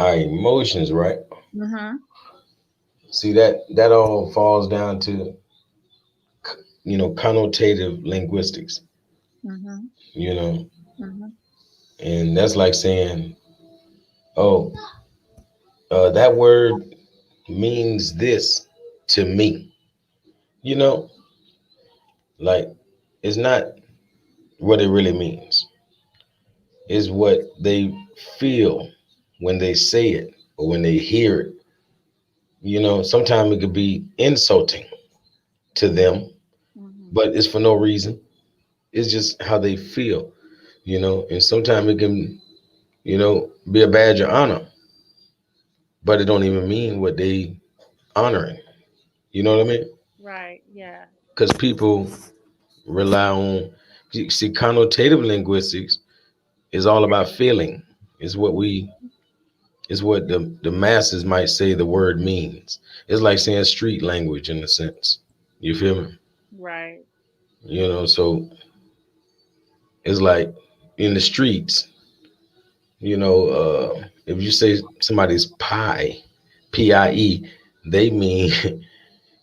our emotions, right? Mm-hmm. See that all falls down to connotative linguistics, Mm-hmm. you know, Mm-hmm. and that's like saying, oh, that word means this to me, you know, like it's not what it really means. It's what they feel when they say it or when they hear it. Sometimes it could be insulting to them, Mm-hmm. but it's for no reason. It's just how they feel, and sometimes it can, be a badge of honor, but it don't even mean what they honoring. You know what I mean? Right. Yeah. Because people rely on, see, connotative linguistics is all about feeling. Is what we is what the masses might say the word means. It's like saying street language in a sense. You feel me? Right. So it's like in the streets, if you say somebody's pie, PIE, they mean,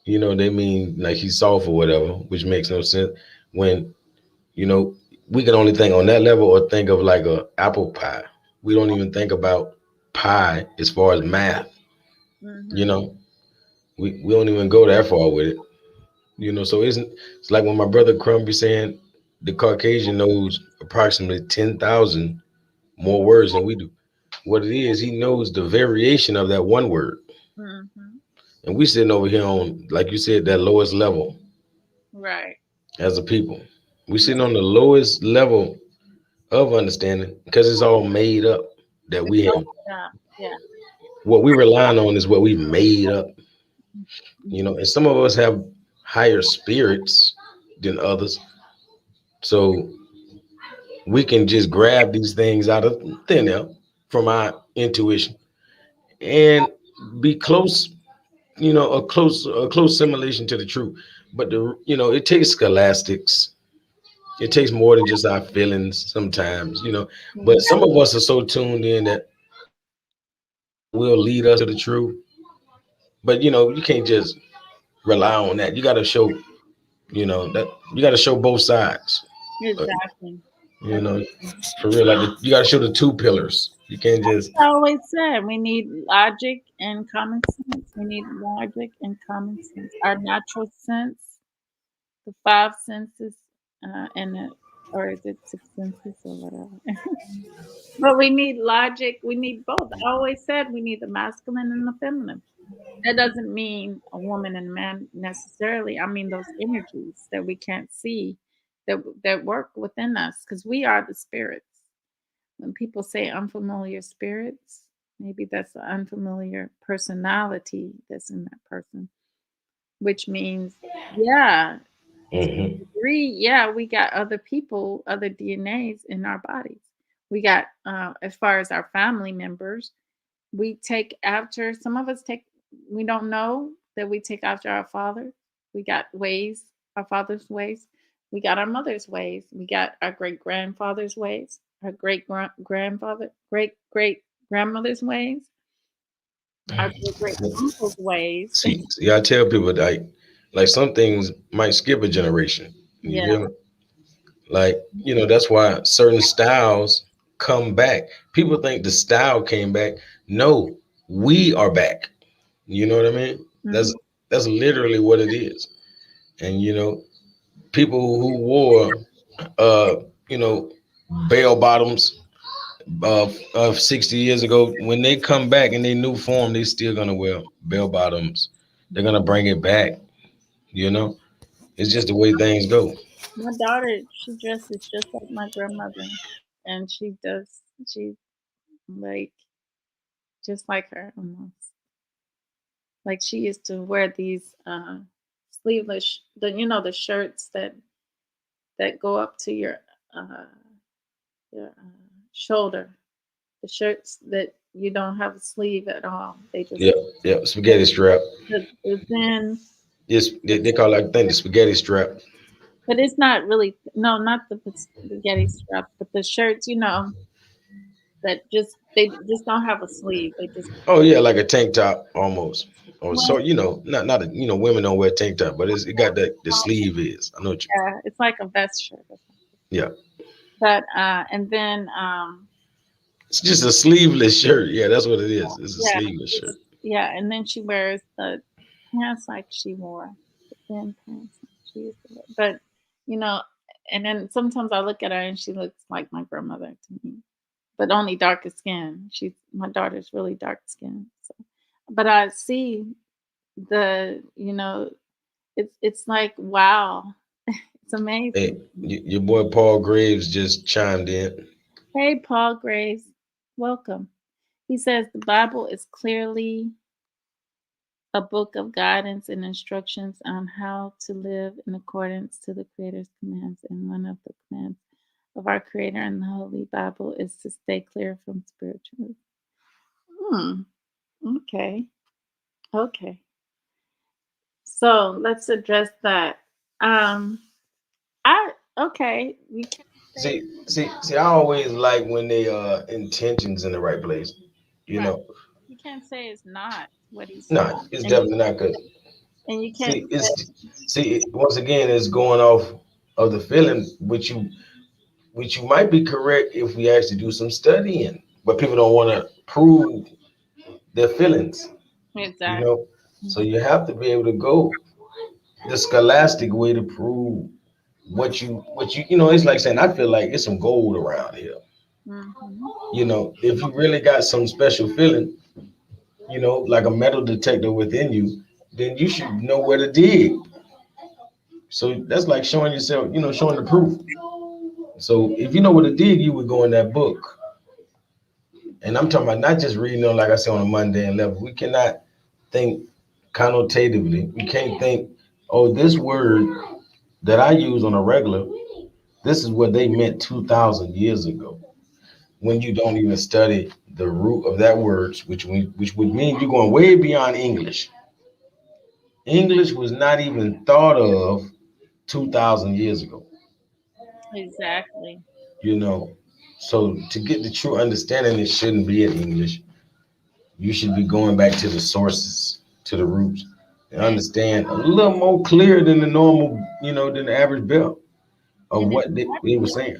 they mean like he's soft or whatever, which makes no sense. When, you know, we can only think on that level or think of like a apple pie. We don't even think about pie as far as math, you Mm-hmm. know. We don't even go that far with it. So it's like when my brother Crumb be saying the Caucasian knows approximately 10,000 more words than we do. What it is, he knows the variation of that one word. Mm-hmm. And we sitting over here on, like you said, that lowest level Right. as a people. We sitting on the lowest level of understanding because it's all made up that we have. Yeah. Yeah. What we relying on is what we made up, and some of us have higher spirits than others. So we can just grab these things out of thin air from our intuition and be close, a close simulation to the truth. But it takes scholastics. It takes more than just our feelings sometimes. But Mm-hmm. some of us are so tuned in that will lead us to the truth. But you can't just rely on that. You got to show, that you got to show both sides. Uh, Exactly. You know, for real, like you got to show the two pillars. You can't just. I always said we need logic and common sense. We need logic and common sense. Our natural sense, the five senses, and or is it six senses or whatever? But we need logic. We need both. I always said we need the masculine and the feminine. That doesn't mean a woman and man necessarily. I mean those energies that we can't see that work within us because we are the spirits. When people say unfamiliar spirits, maybe that's an unfamiliar personality that's in that person, which means, yeah, to Hmm. a degree, yeah, we got other people, other DNAs in our bodies. We got, as far as our family members, we take after, some of us take, we don't know that we take after our father. We got ways, our father's ways. We got our mother's ways. We got our great grandfather's ways, our grandfather, great grandmother's ways, our great uncle's ways. See, I tell people like some things might skip a generation. You Yeah. feel me? Like, that's why certain styles come back. People think the style came back. No, we are back. You know what I mean? That's Hmm. that's literally what it is. And people who wore uh, you know, bell bottoms of 60 years ago, when they come back in their new form, they still gonna wear bell bottoms. They're gonna bring it back, you know? It's just the way things go. My daughter, she dresses just like my grandmother, and she like just like her almost. Like she used to wear these sleeveless, the shirts that go up to uh, shoulder, the shirts that you don't have a sleeve at all. They just Yep, yep. Spaghetti strap. the thin, Yes, they call it, I think, the spaghetti strap. but it's not really, no, not the spaghetti strap, but the shirts, that just They just don't have a sleeve. They just Oh yeah, like a tank top almost. Or so well, not a, women don't wear tank top, but it got that the sleeve is. I know what you. yeah, it's like a vest shirt or something. Yeah, But and then it's just a sleeveless shirt. Yeah, that's what it is. It's a yeah, sleeveless shirt. yeah, and then she wears the pants like she wore the thin pants like she used to wear. But you know, and then sometimes I look at her and she looks like my grandmother to me, but only darker skin. She's my daughter's really dark skin. So, but I see the it's like wow, it's amazing. Hey, your boy Paul Graves just chimed in. Hey, Paul Graves, welcome. He says the Bible is clearly a book of guidance and instructions on how to live in accordance to the Creator's commands. And one of the commands of our Creator in the Holy Bible is to stay clear from spiritual. Hmm. Okay. Okay. So let's address that. Um. I okay. We can say See. I always like when they intentions in the right place. You right. know, You can't say it's not what he said, no, it's and definitely not good. you can't See, say it's once again, it's going off of the feeling, which you might be correct if we actually do some studying, but people don't want to prove their feelings. You exactly. know, so you have to be able to go the scholastic way to prove what you. It's like saying I feel like it's some gold around here. Mm-hmm. If you really got some special feeling, like a metal detector within you, then you should know where to dig. So that's like showing yourself, showing the proof. So if you know where to dig, you would go in that book. And I'm talking about not just reading on, like I said, on a mundane level. We cannot think connotatively. We can't think, oh, this word that I use on a regular, this is what they meant 2,000 years ago. When you don't even study the root of that word, which would mean you're going way beyond English. English was not even thought of 2,000 years ago. Exactly. you know. So to get the true understanding, it shouldn't be in English. You should be going back to the sources, to the roots, and And understand a little more clear than the normal, than the average bill of and what they were saying.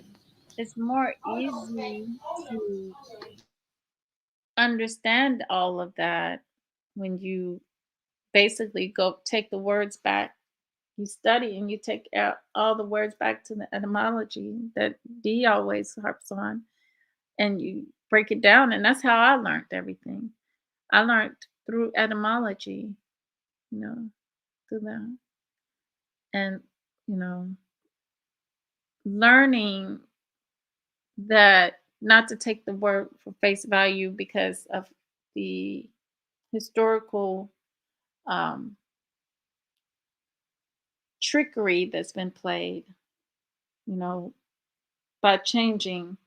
it's more easy to understand all of that when you basically go take the words back. You study and you take out all the words back to the etymology that Dee always harps on, and you break it down. And that's how I learned everything. I learned through etymology, you know, through that. And, you know, learning that not to take the word for face value because of the historical um, trickery that's been played, you know, by changing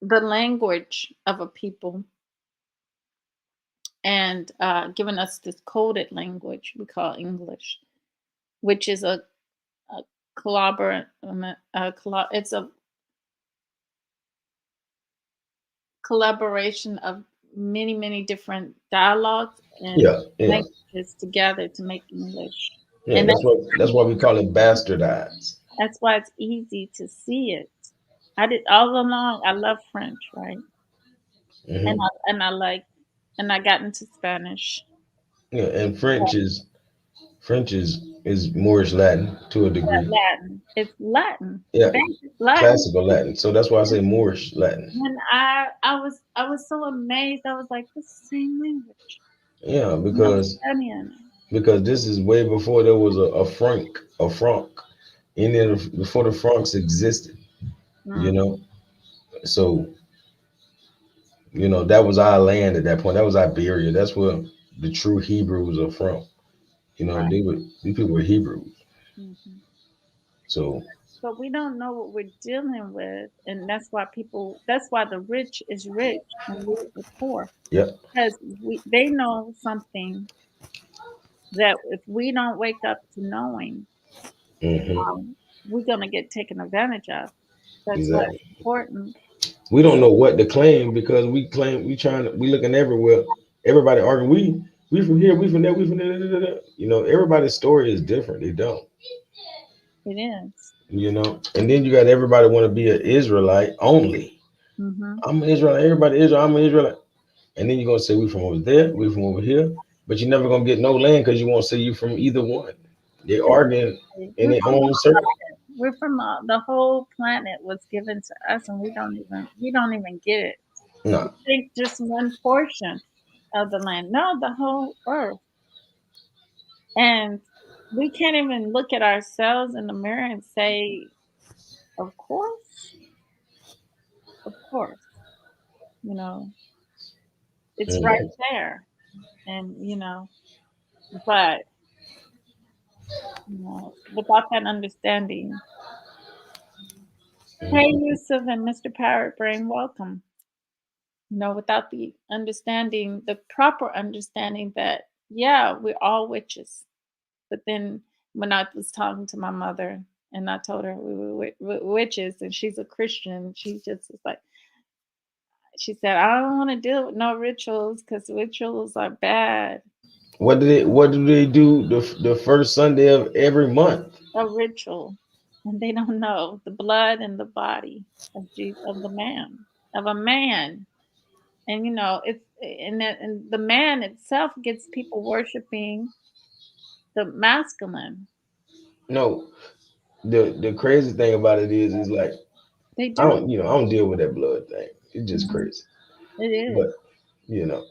the language of a people and giving us this coded language we call English, which is a it's a collaboration of many, many different dialogues and Yeah, yeah, languages together to make English. yeah. And That's why we call it bastardized. that's why it's easy to see it. I did all along. I love French, right? And Hmm. I like, and I got into Spanish. Yeah, and French is Moorish Latin to a degree. Latin. It's Latin, Yeah, basic Latin. classical Latin. So that's why I say Moorish Latin. And I was so amazed. I was like, this is the same language. Yeah, And I'm because studying this is way before there was a franc, any of before the francs existed. it. You know, so that was our land at that point. That was Iberia. That's where the true Hebrews are from. Right. These people were Hebrews. Mhm. So But we don't know what we're dealing with, and that's why the rich is rich and we are poor, yeah. because they know something that if we don't wake up to knowing, Hmm. we're gonna get taken advantage of. That's why it's Exactly. important. We don't know what to claim because we claim we looking everywhere. Everybody arguing. We from here. We from there. We from there. Da, da, da. You know, everybody's story is different. They don't. It is. You know, and then you got everybody want to be an Israelite only. Mm-hmm. I'm an Israelite. Everybody Israel. I'm an Israelite. And then you're gonna say we from over there. We from over here. But you're never gonna get no land because you won't say you from either one. They arguing in We're their from own circle. the whole planet was given to us, and we don't even get it. We No, think just one portion of the land. No, the whole earth. And we can't even look at ourselves in the mirror and say, of course, of course, you know, it's right mm, there. And, but, without that understanding, hey, mm, Yusuf and Mr. Parrot Brain, welcome. Without the understanding, the proper understanding that, yeah, we're all witches. But then when I was talking to my mother and I told her we were witches and she's a Christian, she just was like, she said, I don't want to deal with no rituals because rituals are bad. what do they do the first Sunday of every month? A ritual. And they don't know the blood and the body of Jesus, of the man, of a man. And and the man itself gets people worshiping the masculine. No, the crazy thing about it is like They I do. don't deal with that blood thing. It's just Mhm. crazy. It But is. you know,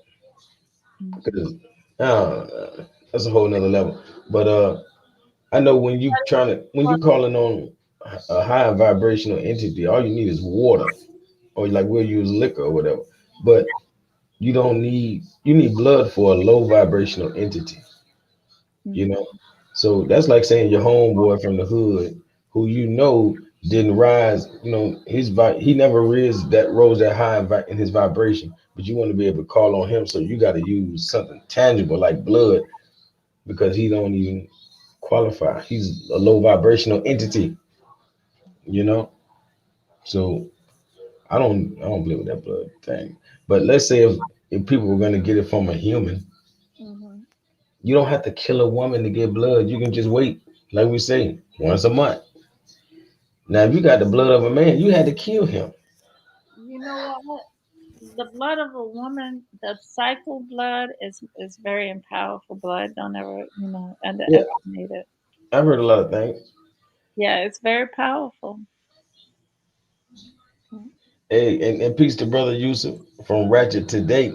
Mhm. because that's a whole nother level. But I know when you calling on a high vibrational entity, all you need is water, or like we'll use liquor or whatever. But you need blood for a low vibrational entity. You Mhm. know, so that's like saying your homeboy from the hood who didn't rise. You know, he never rose that high in his vibration, but you want to be able to call on him, so you got to use something tangible like blood because he don't even qualify. He's a low vibrational entity, you know. So I don't play with that blood thing. But let's say if people were gonna get it from a human, Mhm. you don't have to kill a woman to get blood. You can just wait, like we say, once a month. Now, if you got the blood of a man, you had to kill him. You know what? The blood of a woman, the cycle blood is very powerful blood. Don't ever, Yeah, underestimate it. I've heard a lot of things. Yeah, it's very powerful. Hey, and peace to brother Yusuf from Ratchet Today.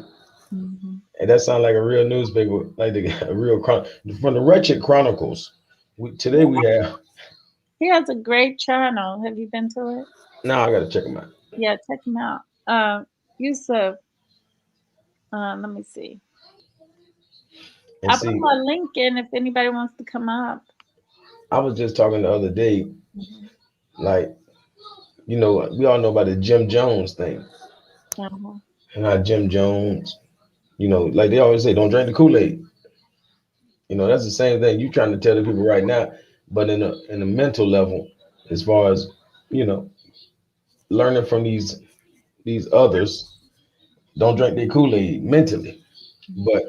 Mm-hmm. And that sounds like a real newspaper, like a real from the Ratchet Chronicles. Today we have. He has a great channel. Have you been to it? Now I gotta check them out Yeah, check him out. Yusuf, let me see. and I put see. my link in if anybody wants to come up. I was just talking the other day, Mhm. like we all know about the Jim Jones thing, Uh-huh. and how Jim Jones, like they always say, don't drink the Kool Aid. That's the same thing you trying to tell the people right now, but in a mental level, as far as you know, learning from these others, don't drink their Kool Aid mentally, but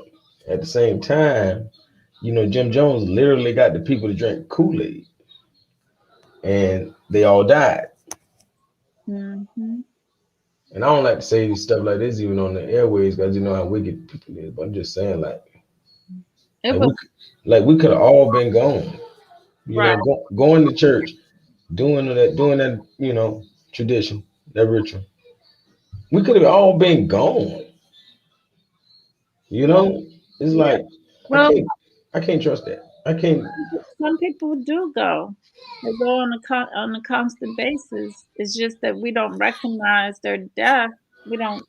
at the same time, Jim Jones literally got the people to drink Kool Aid, and they all died. Mm-hmm. And I don't like to say stuff like this even on the airways because you know how wicked people is. But I'm just saying, It like was we could have all been gone. right. Going to church, doing that, tradition, that ritual. We could have all been gone. You Yeah, know, it's yeah. like I Well, can't, I can't trust that. I can't. some people do go. They go on a constant basis. It's just that we don't recognize their death. We don't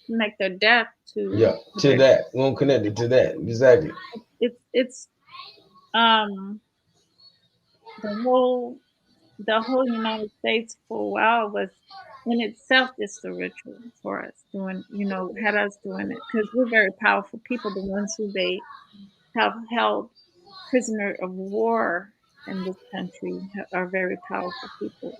connect their death to Yeah, to their. that. We don't connect it to that. Exactly. It's um the whole United States for a while was in itself just a ritual for us doing had us doing it because we're very powerful people. The ones who they have held prisoner of war in this country are very powerful people.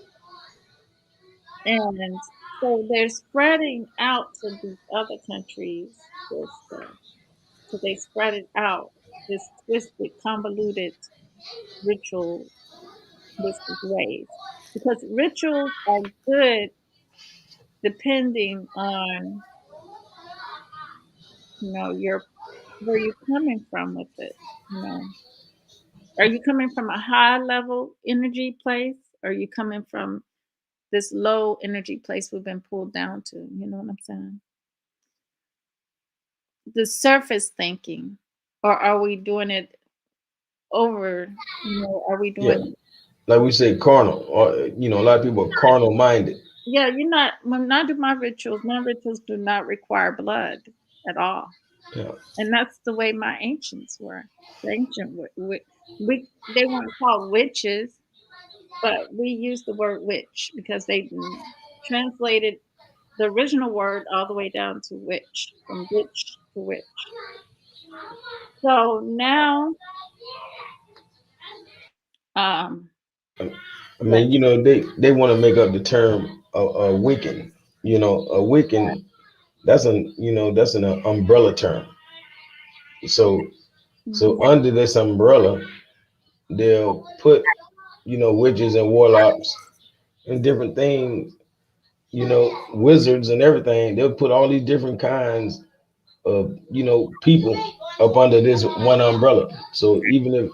And so they're spreading out to these other countries this stuff. So they spread it out, this twisted, convoluted ritual, twisted ways. Because rituals are good depending on, your where you're coming from with it. You know, are you coming from a high level energy place? Or are you coming from this low energy place we've been pulled down to? You know what I'm saying? The surface thinking, or are we doing it over? Are we Yeah, doing it? like we say, carnal. Or a lot of people are carnal minded. Yeah, you're not. When I do my rituals do not require blood at all, Yeah. and that's the way my ancients were. The ancient, we they weren't called witches, but we use the word witch because they translated the original word all the way down to witch, from witch to witch. So now, um, I like, mean, they want to make up the term a Wiccan. A Wiccan. That's an umbrella term. So mhm, so under this umbrella, they'll put witches and warlocks and different things. Wizards and everything. They'll put all these different kinds of people up under this one umbrella. So even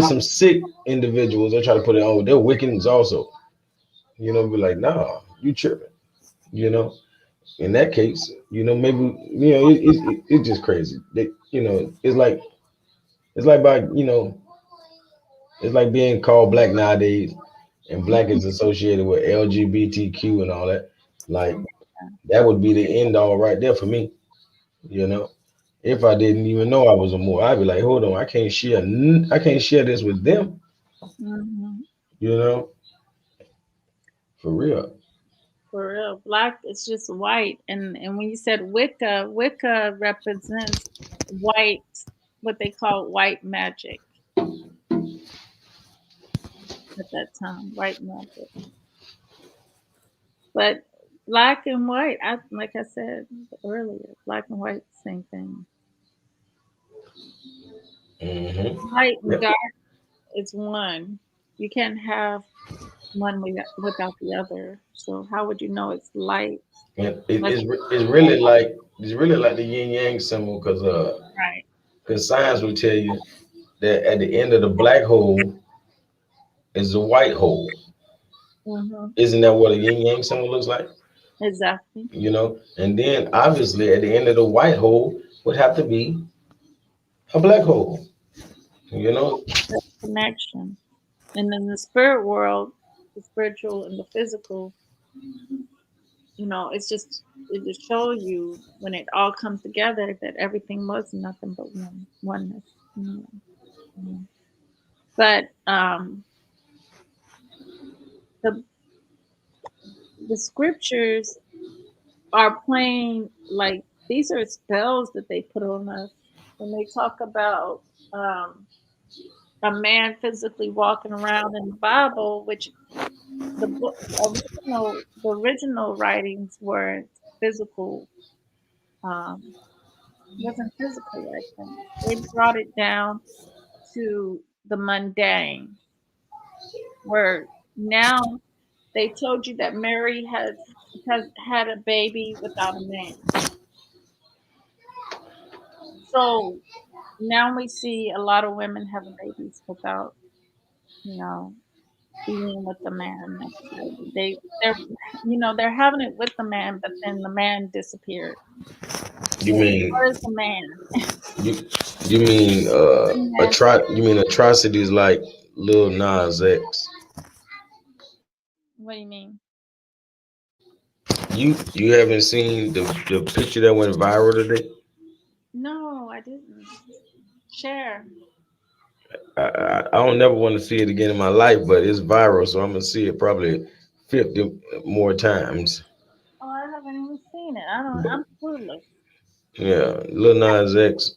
some sick individuals, they try to put it on. They're Wiccans also. Be like, nah, you tripping. You know, in that case, maybe it's just crazy. It's like by it's like being called black nowadays, and black is associated with LGBTQ and all that. Like that would be the end all right there for me. You know, if I didn't even know I was a Moor, I'd be like, hold on, I can't share this with them. mhm. You know, for real. For real, black is just white, and when you said Wicca, Wicca represents white, what they call white magic at that time, white magic. But black and white, like I said earlier, black and white, same thing. Hmm. Light and Yeah. dark is one. You can't have one without the other. So how would you know it's light? And Unless it's really like the yin yang symbol right. because science will tell you that at the end of the black hole is a white hole. Hmm. Isn't that what a yin yang symbol looks like? Exactly. And then obviously at the end of the white hole would have to be a black hole. You know, That connection. And in the spirit world, the spiritual and the physical, it just show you when it all comes together that everything was nothing but oneness. You know. Mm. But the the scriptures are plain, like these are spells that they put on us when they talk about um, a man physically walking around in the Bible, which the original writings weren't physical, um, wasn't physical like that. They brought it down to the mundane, where now they told you that Mary has had a baby without a man. So now we see a lot of women having babies without, you know, being with the man next to them. They're having it with the man, but then the man disappeared. you mean Where's the man? you you mean Man, you mean atrocities like Lil Nas X. what do you mean? You haven't seen the picture that went viral today? No, I didn't. Share. I don't never want to see it again in my life, but it's viral, so I'm gonna see it probably 50 more times. Oh, I haven't even seen it. I don't. But I'm clueless. yeah, Lil Nas X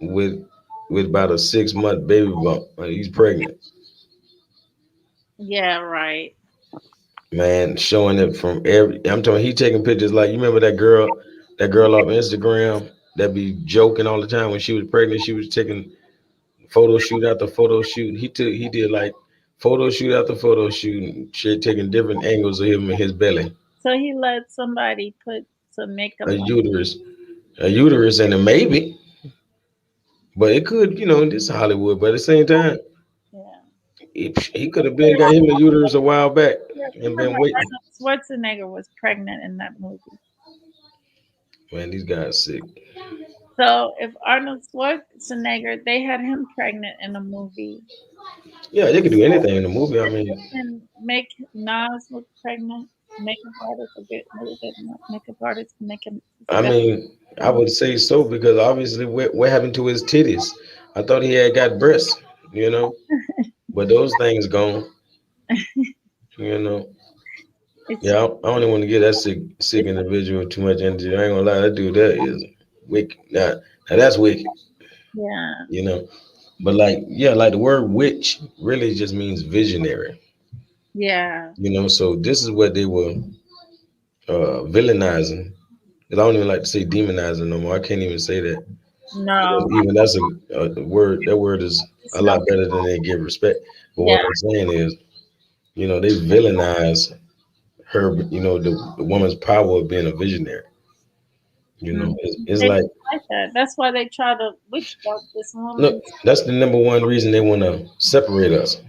with about a 6 month baby bump. He's pregnant. Yeah, right. man, showing it from every. I'm talking. He taking pictures like you remember that girl off Instagram that be joking all the time when she was pregnant. She was taking photo shoot after photo shoot. He did like photo shoot after photo shoot, and shit, taking different angles of him and his belly, So he let somebody put some makeup a on. uterus, a uterus, and a maybe. But it could, this is Hollywood. But at the same time, Yeah. he could have been got him a uterus a while back Yeah, and been remember waiting. Arnold Schwarzenegger was pregnant in that movie. Man, these guys sick. So if Arnold Schwarzenegger, they had him pregnant in a movie, Yeah, they could do anything in the movie. I they mean, can make Nas look pregnant. Makeup artist, a bit, really good makeup artist can make him I better. mean, I would say so because obviously, what happened to his titties? I thought he had got breasts, you know, but those things gone, you know. It's Yeah, I don't even want to give that sick it's individual too much energy. I ain't gonna lie, that dude that is wicked. Now that's wicked, yeah, you know. But like, yeah, like the word witch really just means visionary, yeah. So this is what they were villainizing. 'Cause I don't even like to say demonizing no more. I can't even say that because No, even that's a word. That word is it's a no. lot better than they give respect. But Yeah. what I'm saying is, they villainize her. The woman's power of being a visionary. Mhm. It's They like don't like that. That's why they try to witch hunt this woman. look. That's the number one reason they want to separate us.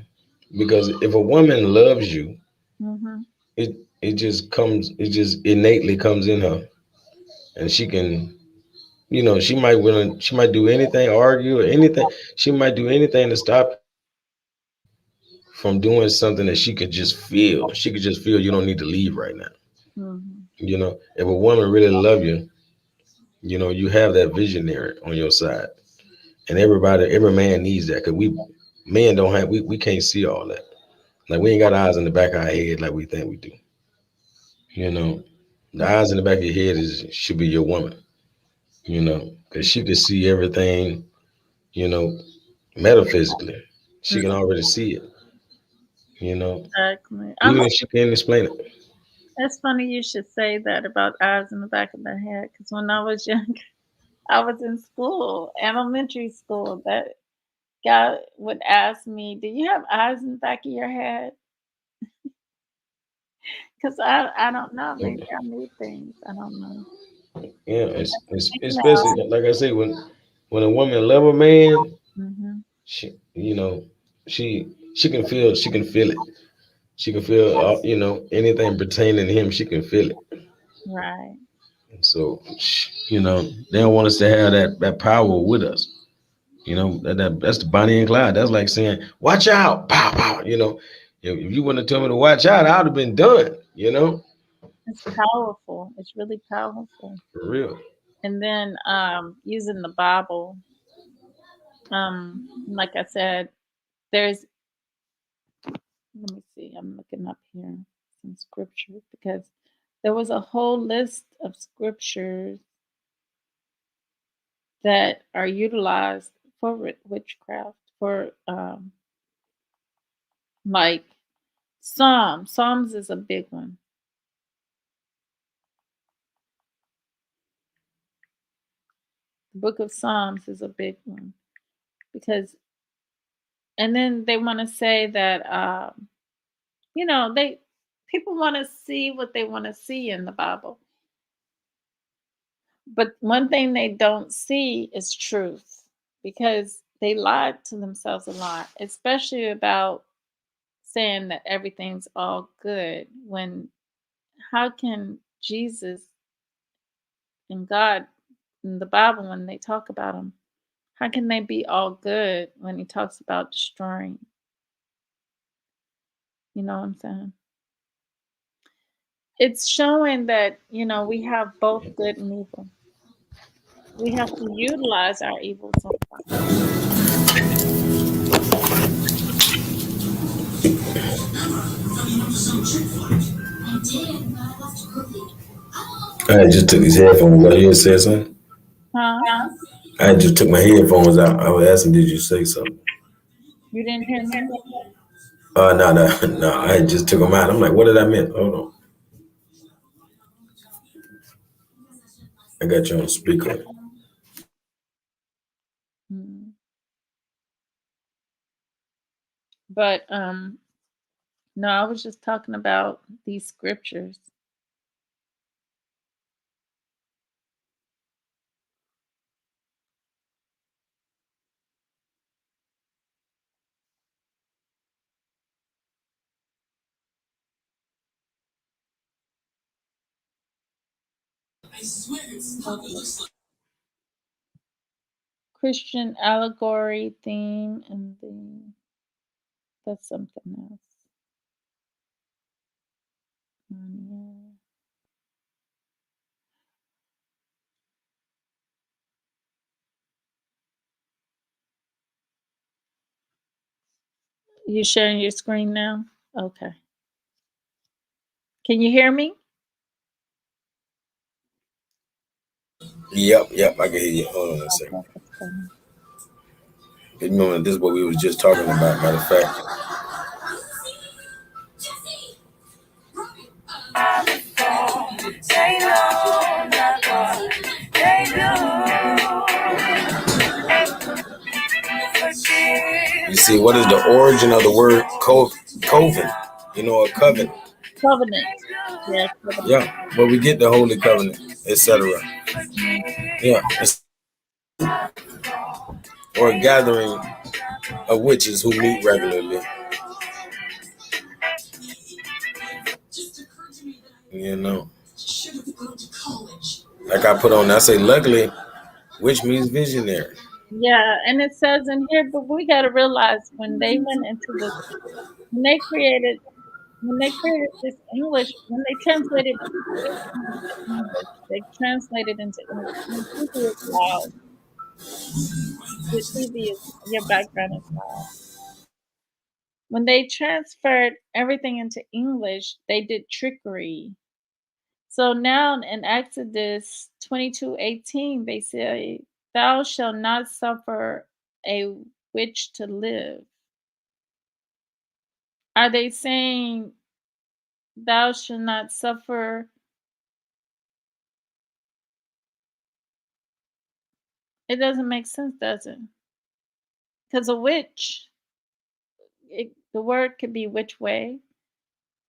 Because if a woman loves you, Hmm. it just innately comes in her, and she can. She might do anything, argue or anything. She might do anything to stop you from doing something that she could just feel. She could just feel you don't need to leave right now. Hmm. If a woman really love you, you have that visionary on your side. And every man needs that because we men don't have we can't see all that. Like we ain't got eyes in the back of our head like we think we do. You know, the eyes in the back of your head should be your woman. Because she can see everything. You know, metaphysically, she can already see it. You know, Exactly. even if she can't explain it. It's funny you should say that about eyes in the back of the head. Because when I was young, I was in school, elementary school. That guy would ask me, "Do you have eyes in the back of your head?" Because I don't know. Maybe I need things. I don't know. Yeah, it's Now, especially like I say when a woman love a man, hmm she she can feel it. She can feel anything pertaining to him. She can feel it. right. So they don't want us to have that power with us. That's the Bonnie and Clyde. That's like saying, "Watch out, pow pow." If you wouldn't have told me to watch out, I'd have been done. It's powerful. It's really powerful. For real. And then using the Bible, like I said, there's let me see, I'm looking up here some scripture because there was a whole list of scriptures that are utilized for witchcraft, for like Psalms is a big one. The book of Psalms is a big one because, and then they want to say that, they people want to see what they want to see in the Bible. But one thing they don't see is truth because they lied to themselves a lot, especially about saying that everything's all good. When how can Jesus and God in the Bible, when they talk about him, how can they be all good when he talks about destroying? You know what I'm saying? It's showing that, we have both good and evil. We have to utilize our evil sometimes. I just took these headphones out. You said something? Huh? I just took my headphones out. I was asking, did you say something? You didn't hear me? No, no, no. I just took them out. I'm like, what did I miss? Hold on. I got you on speaker. Mm. But no, I was just talking about these scriptures. Okay. Christian allegory theme, and then that's something else. Yeah. You sharing your screen now? Okay. Can you hear me? Yep, yep. I can hear you. Hold on a second. Okay, that's fine. Remember, this is what we was just talking about. Matter of fact, you see, what is the origin of the word coven? You know, a covenant. Covenant. Yeah, covenant. Yeah, but we get the holy covenant, etc. Mm. Yeah, or a gathering of witches who meet regularly. You know, like I put on, I say, luckily, which means visionary. Yeah, and it says in here, but we got to realize when they went into the when they created this English, when they translated this into English, they translated into English. And TV is loud. The TV is your background is loud. When they transferred everything into English, they did trickery. So now in Exodus 22:18, they say, "Thou shalt not suffer a witch to live." Are they saying, "Thou shalt not suffer"? It doesn't make sense, does it? Because a witch, the word could be which way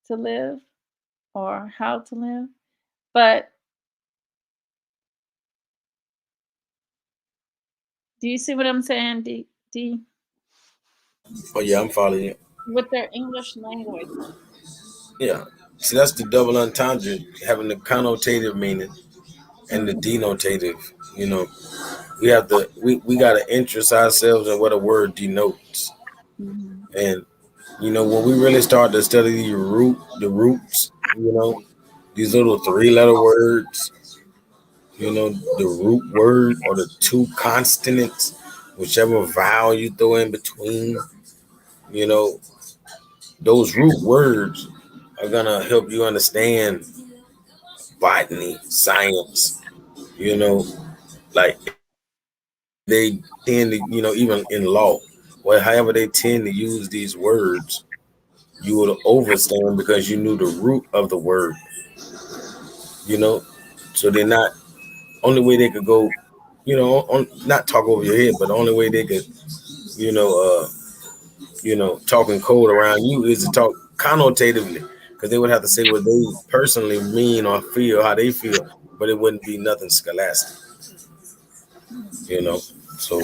to live or how to live. But do you see what I'm saying, D? Oh yeah, I'm following you. With their English language. Yeah. See, that's the double entendre, having the connotative meaning and the Mhm, denotative. You know, we gotta interest ourselves in what a word denotes. mhm, And you know, when we really start to study the roots, you know, these little three-letter words, you know, the root word or the two consonants, whichever vowel you throw in between, you know, those root words are gonna help you understand botany, science, you know, like they tend to, you know, even in law, well, however they tend to use these words, you would overstand because you knew the root of the word, you know. So they're not only way they could go, you know, not talk over your head, but the only way they could, you know, talking code around you is to talk connotatively, because they would have to say what they personally mean or feel, how they feel, but it wouldn't be nothing scholastic, mhm. you know. So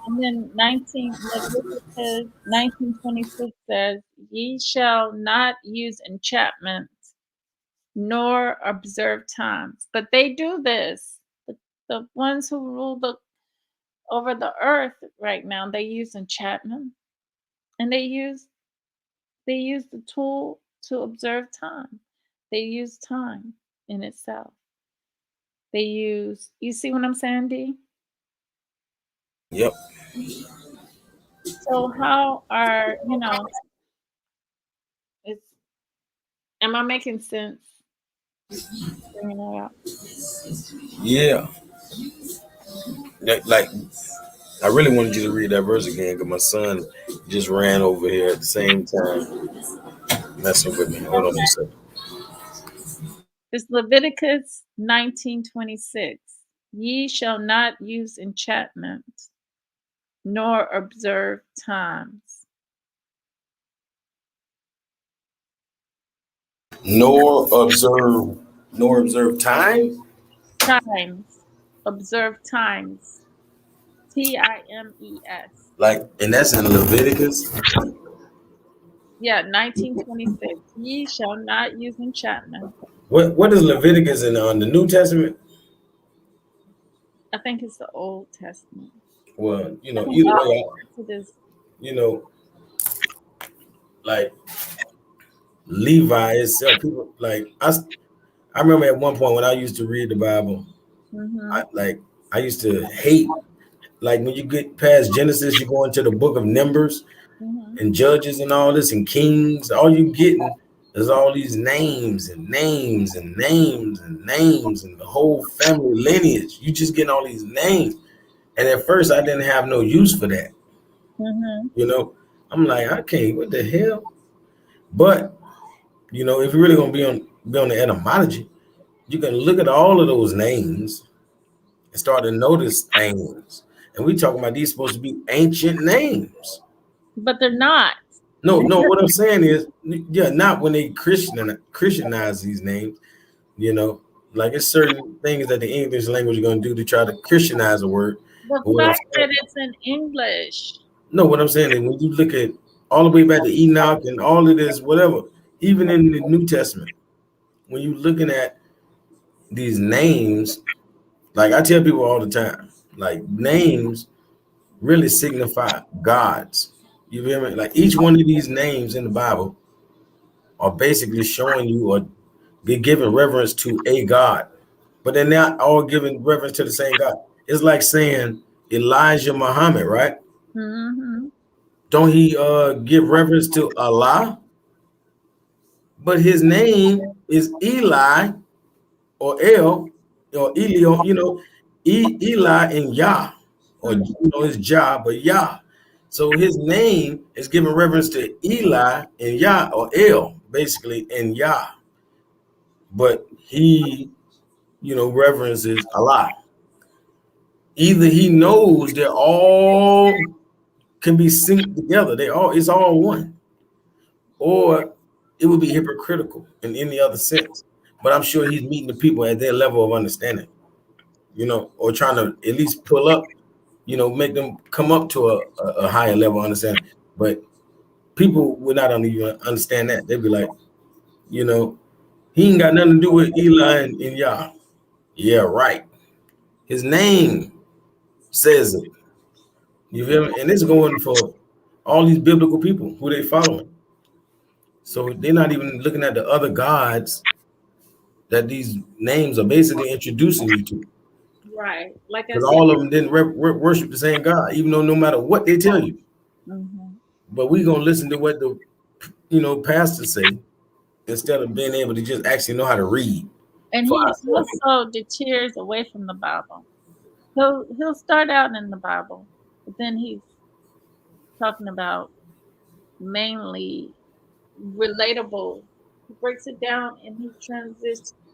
And then 19 Leviticus 19:26 says, "Ye shall not use enchantment nor observe times." But they do this. The ones who rule over the earth right now, they use enchantment, and they use the tool to observe time. They use time in itself. They use, you see what I'm saying, D? yep, So how are, it's, am I making sense bringing that up? yeah, like I really wanted you to read that verse again because my son just ran over here at the same time messing with me. Hold on a second. It's Leviticus 19:26. Ye shall not use enchantment, nor observe times. Nor observe, nor observe time. Times. Observe times. Times. Like, and that's in Leviticus. Yeah, 1926. Ye shall not use enchantment. What is Leviticus in on the New Testament? I think it's the Old Testament. Well, I think either all way, parts of this. you know, like Levi itself, people like us. I remember at one point when I used to read the Bible, Mm-hmm, I used to hate like when you get past Genesis, you go into the book of Numbers mm-hmm. and Judges and all this and Kings. All you getting is all these names and names and names and names and the whole family lineage. You just getting all these names. And at first, I didn't have no use for that. Mm-hmm. You know, I'm like, I can't. What the hell? But if you're really gonna be on the etymology, you can look at all of those names and start to notice things. And we talking about these supposed to be ancient names. But they're not. No, no. What I'm saying is, yeah, not when they Christianize these names. You know, like it's certain things that the English language are going to do to try to Christianize a word. The But what I'm fact that saying, it's in English. no, what I'm saying is when you look at all the way back to Enoch and all of this, whatever, even in the New Testament, when you're looking at these names, like I tell people all the time, like names really signify gods. You feel me? Like each one of these names in the Bible are basically showing you or be giving reverence to a God, but they're not all giving reverence to the same God. It's like saying Elijah Muhammad, right? Mm-hmm. Don't he give reverence to Allah? But his name is Eli or El or Elio, Eli and Yah, or his Jah, but Yah. So his name is giving reverence to Eli and Yah or El, basically, and Yah. But he, reverences Allah. Either he knows they're all can be synced together. It's all one. Or it would be hypocritical in any other sense. But I'm sure he's meeting the people at their level of understanding, or trying to at least pull up, make them come up to a higher level of understanding. But people would not even understand that. They'd be like, he ain't got nothing to do with Eli and Yah. Yeah, right. His name says it. You feel me? And it's going for all these biblical people who they following. So they're not even looking at the other gods that these names are basically introducing you to. Right. Like I Because said. all of them didn't worship the same God, even though no matter what they tell you. Mm-hmm. But we gonna listen to what the pastors say instead of being able to just actually know how to read And for he ourselves. also deters away from the Bible. He'll start out in the Bible, but then he's talking about mainly relatable. He breaks it down and he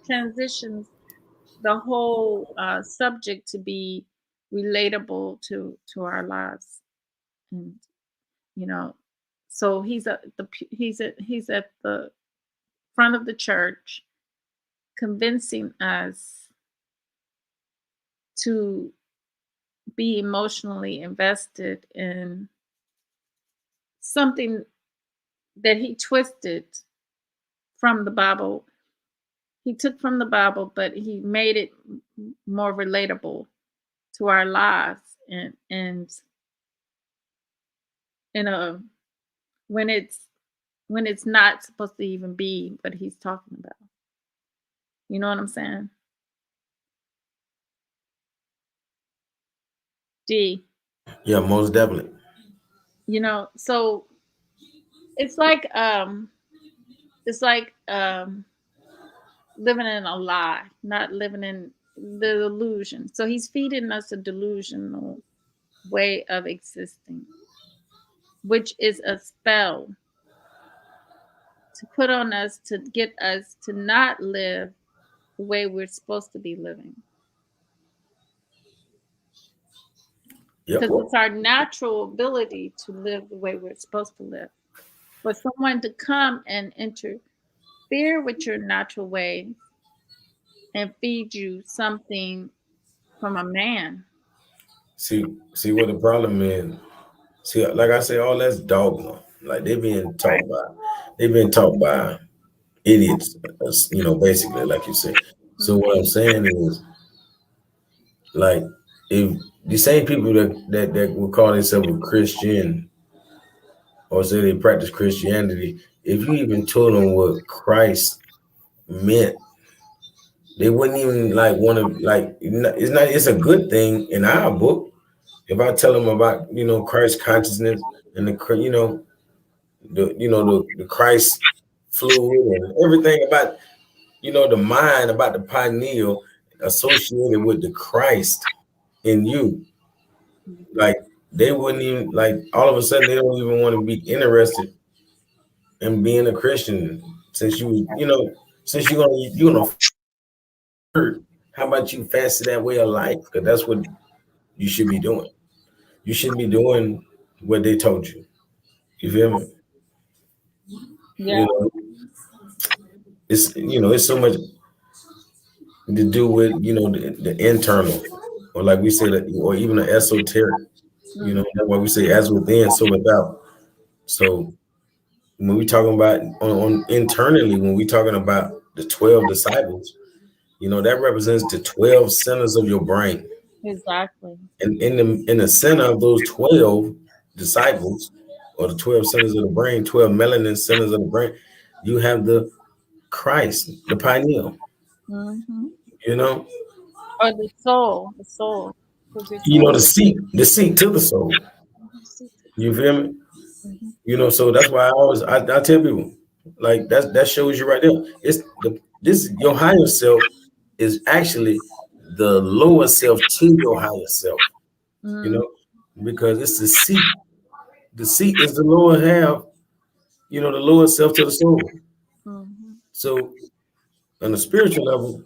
transitions the whole subject to be relatable to our lives, and you know, so he's at the front of the church, convincing us to be emotionally invested in something that he twisted from the Bible. He took from the Bible, but he made it more relatable to our lives, and in a when it's not supposed to even be what he's talking about. You know what I'm saying? D. Yeah, most definitely. So it's like living in a lie, not living in the illusion. So he's feeding us a delusional way of existing, which is a spell to put on us to get us to not live the way we're supposed to be living. Yep. Because it's our natural ability to live the way we're supposed to live. For someone to come and interfere with your natural ways and feed you something from a man. See what the problem is. See, like I say, all that's dogma. Like Right. they've been taught by idiots, basically, like you said. So what I'm saying is, like, if the same people that would call themselves a Christian or say they practice Christianity, if you even told them what Christ meant, they wouldn't even like want to like. It's a good thing in our book if I tell them about Christ consciousness and the Christ fluid and everything about the mind about the pineal associated with the Christ in you. Like they wouldn't even like all of a sudden they don't even want to be interested in being a Christian since since you're gonna hurt. How about you fancy that way of life? Because that's what you should be doing. You shouldn't be doing what they told you. You feel me? Yeah. You know, it's so much to do with the internal, or like we say that, or even the esoteric. That's why we say as within, so without. So when we talking about on internally, when we talking about the 12 disciples, that represents the 12 centers of your brain. Exactly. And in the center of those 12 disciples, or the 12 centers of the brain, 12 melanin centers of the brain, you have the Christ, the pineal, Mm-hmm. you know, Or the soul. The soul. Because your soul. the seat to the soul. You feel me? Mm-hmm. So that's why I tell people, like that shows you right there. It's this your higher self is actually the lower self to your higher self, you Mm-hmm. know, because it's the seat. The seat is the lower half, the lower self to the soul. Mm-hmm. So on the spiritual level,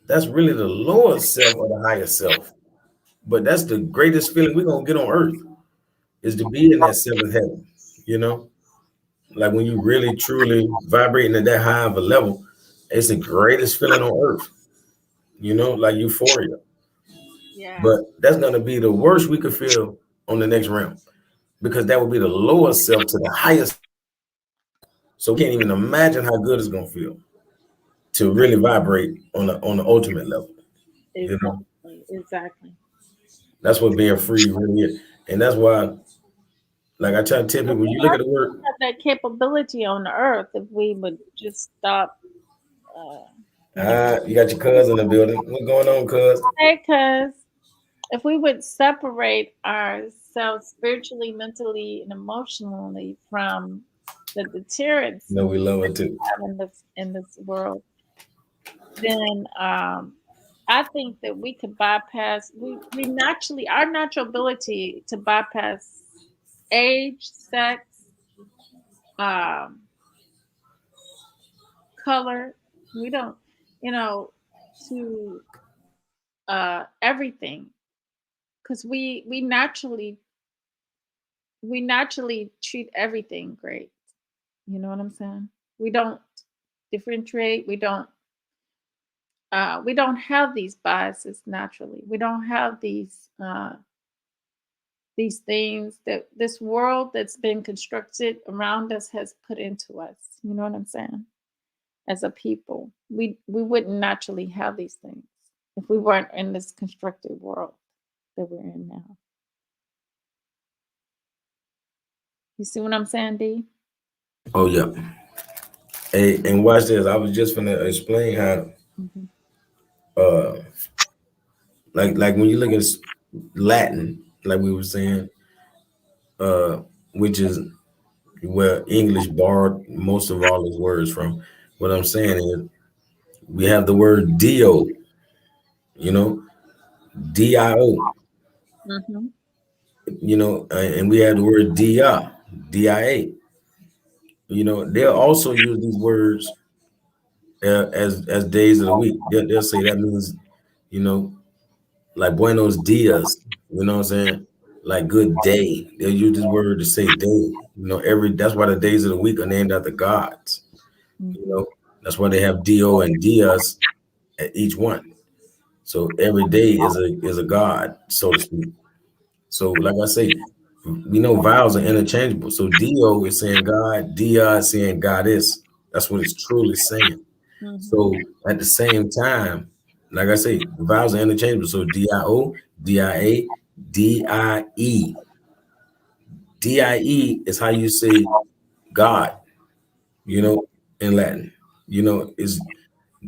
that's really the lower self or the higher self. But that's the greatest feeling we're gonna get on earth is to be in that seventh heaven, you know. Like when you really truly vibrating at that high of a level, it's the greatest feeling on earth, like euphoria. Yeah. But that's gonna be the worst we could feel on the next round because that would be the lower self to the highest. So we can't even imagine how good it's gonna feel to really vibrate on the ultimate level. You know, Exactly. Exactly. that's what being free really is, and that's why, like I try to tell people, And when we you look at the already word, have that capability on the earth if we would just stop, uh, you know, you got your cuz in the building. What's going on, cuz? because if we would separate ourselves spiritually, mentally, and emotionally from the deterrents No, we love it too. we have in this world, then I think that we could bypass. We naturally our natural ability to bypass age, sex, um, color. We don't, you know, to everything because we naturally treat everything great. You know what I'm saying? We don't differentiate. We don't have these biases naturally. We don't have these things that this world that's been constructed around us has put into us. You know what I'm saying? As a people, we wouldn't naturally have these things if we weren't in this constructed world that we're in now. You see what I'm saying, D? Oh yeah. Hey, and watch this. I was just gonna explain how, Hmm. uh, like when you look at Latin, like we were saying, uh, which is where English borrowed most of all its words from. What I'm saying is, we have the word Dio, you know, Dio. Hmm. and we have the word dia, dia. They'll also use these words as days of the week. They'll say that means, you know, like buenos dias. You know what I'm saying? Like good day. They'll use this word to say day. Every that's why the days of the week are named after gods. You Mhm. know, that's why they have dio and dias at each one. So every day is a god, so to speak. So, like I say, we know vowels are interchangeable. So dio is saying God, dia is saying goddess. That's what it's truly saying. Mhm. So at the same time, like I say, the vowels are interchangeable. So dio, dia, die. Die is how you say God, in Latin. Is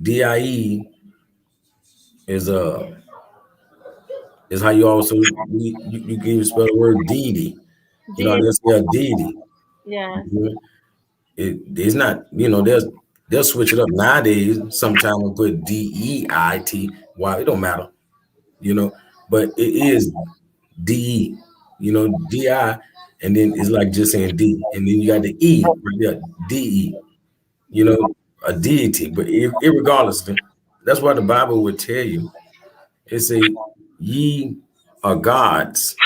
die is is how you also you can even spell the word deity. How Did they spell deity. yes. It's not, they'll switch it up nowadays. Sometimes we'll put DEIT. Wow, it don't matter, you know, but it is DE, DI, and then it's like just saying D, and then you got the E right there, DE, a deity. But irregardless, that's what the Bible would tell you. It say, ye are gods,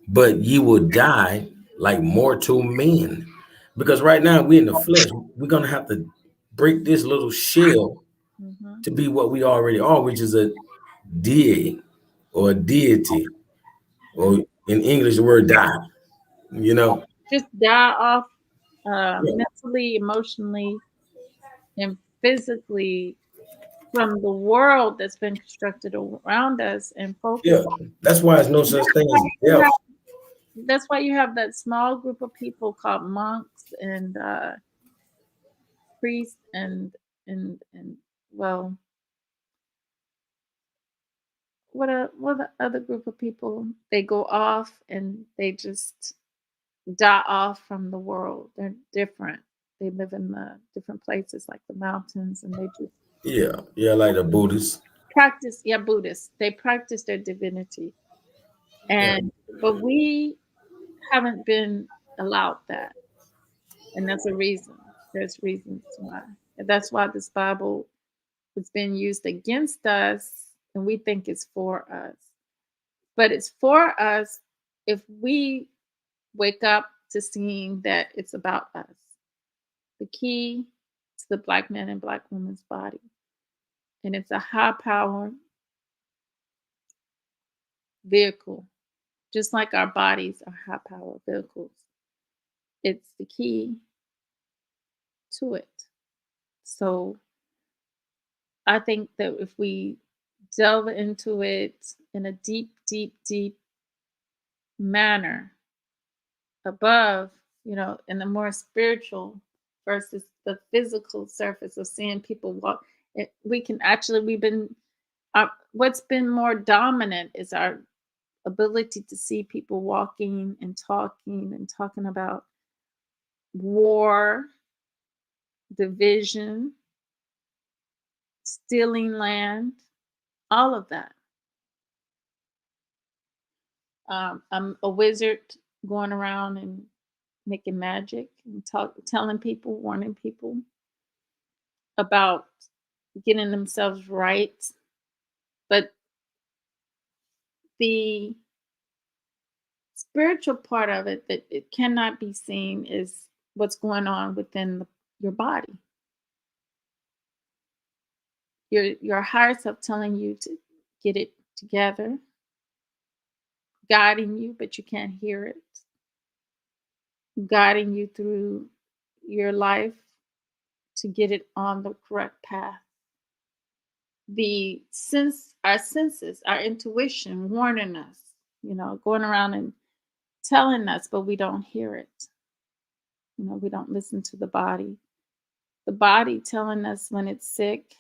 but ye will die like mortal men. Because right now we in the flesh, we're gonna have to break this little shell Mhm. to be what we already are, which is a deity or a deity, or in English the word die. You know, Just die off yeah, mentally, emotionally, and physically from the world that's been constructed around us and focus. yeah. That's why there's no such thing as death. That's why you have that small group of people called monks and priests and well, what a other group of people? They go off and they just die off from the world. They're different. They live in the different places like the mountains, and they just Yeah, yeah, like the Buddhists. practice. Yeah, Buddhists. They practice their divinity, Yeah, and but we haven't been allowed that, and that's a reason. There's reasons why. And that's why this Bible has been used against us, and we think it's for us. But it's for us if we wake up to seeing that it's about us. The key to the black man and black woman's body. And it's a high power vehicle, just like our bodies are high power vehicles. It's the key to it. So I think that if we delve into it in a deep, deep, deep manner above, in the more spiritual versus the physical surface of seeing people walk, we can actually, what's been more dominant is our ability to see people walking and talking about war, division, stealing land, all of that. I'm a wizard going around and making magic and telling people, warning people about getting themselves right. But the spiritual part of it that it cannot be seen is what's going on within your body. Your higher self telling you to get it together, guiding you, but you can't hear it, guiding you through your life to get it on the correct path. Our senses, our intuition warning us, going around and telling us, but we don't hear it. We don't listen to the body. The body telling us when it's sick,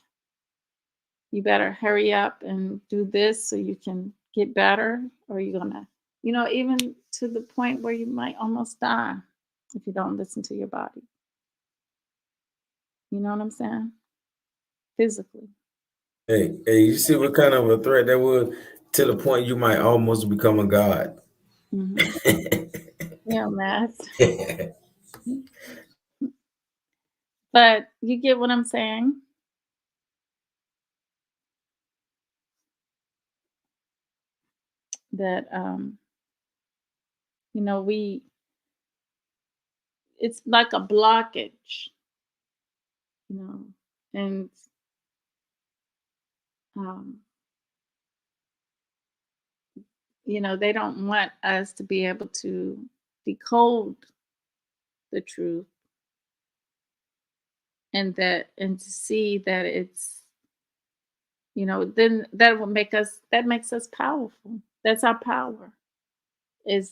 you better hurry up and do this so you can get better, or you're gonna, even to the point where you might almost die if you don't listen to your body. You know what I'm saying? Physically. Hey, you see what kind of a threat that was, to the point you might almost become a god. Yeah, math. But you get what I'm saying? That we it's like a blockage, you know, and um, they don't want us to be able to decode the truth and to see that it's then that makes us powerful. That's our power. Is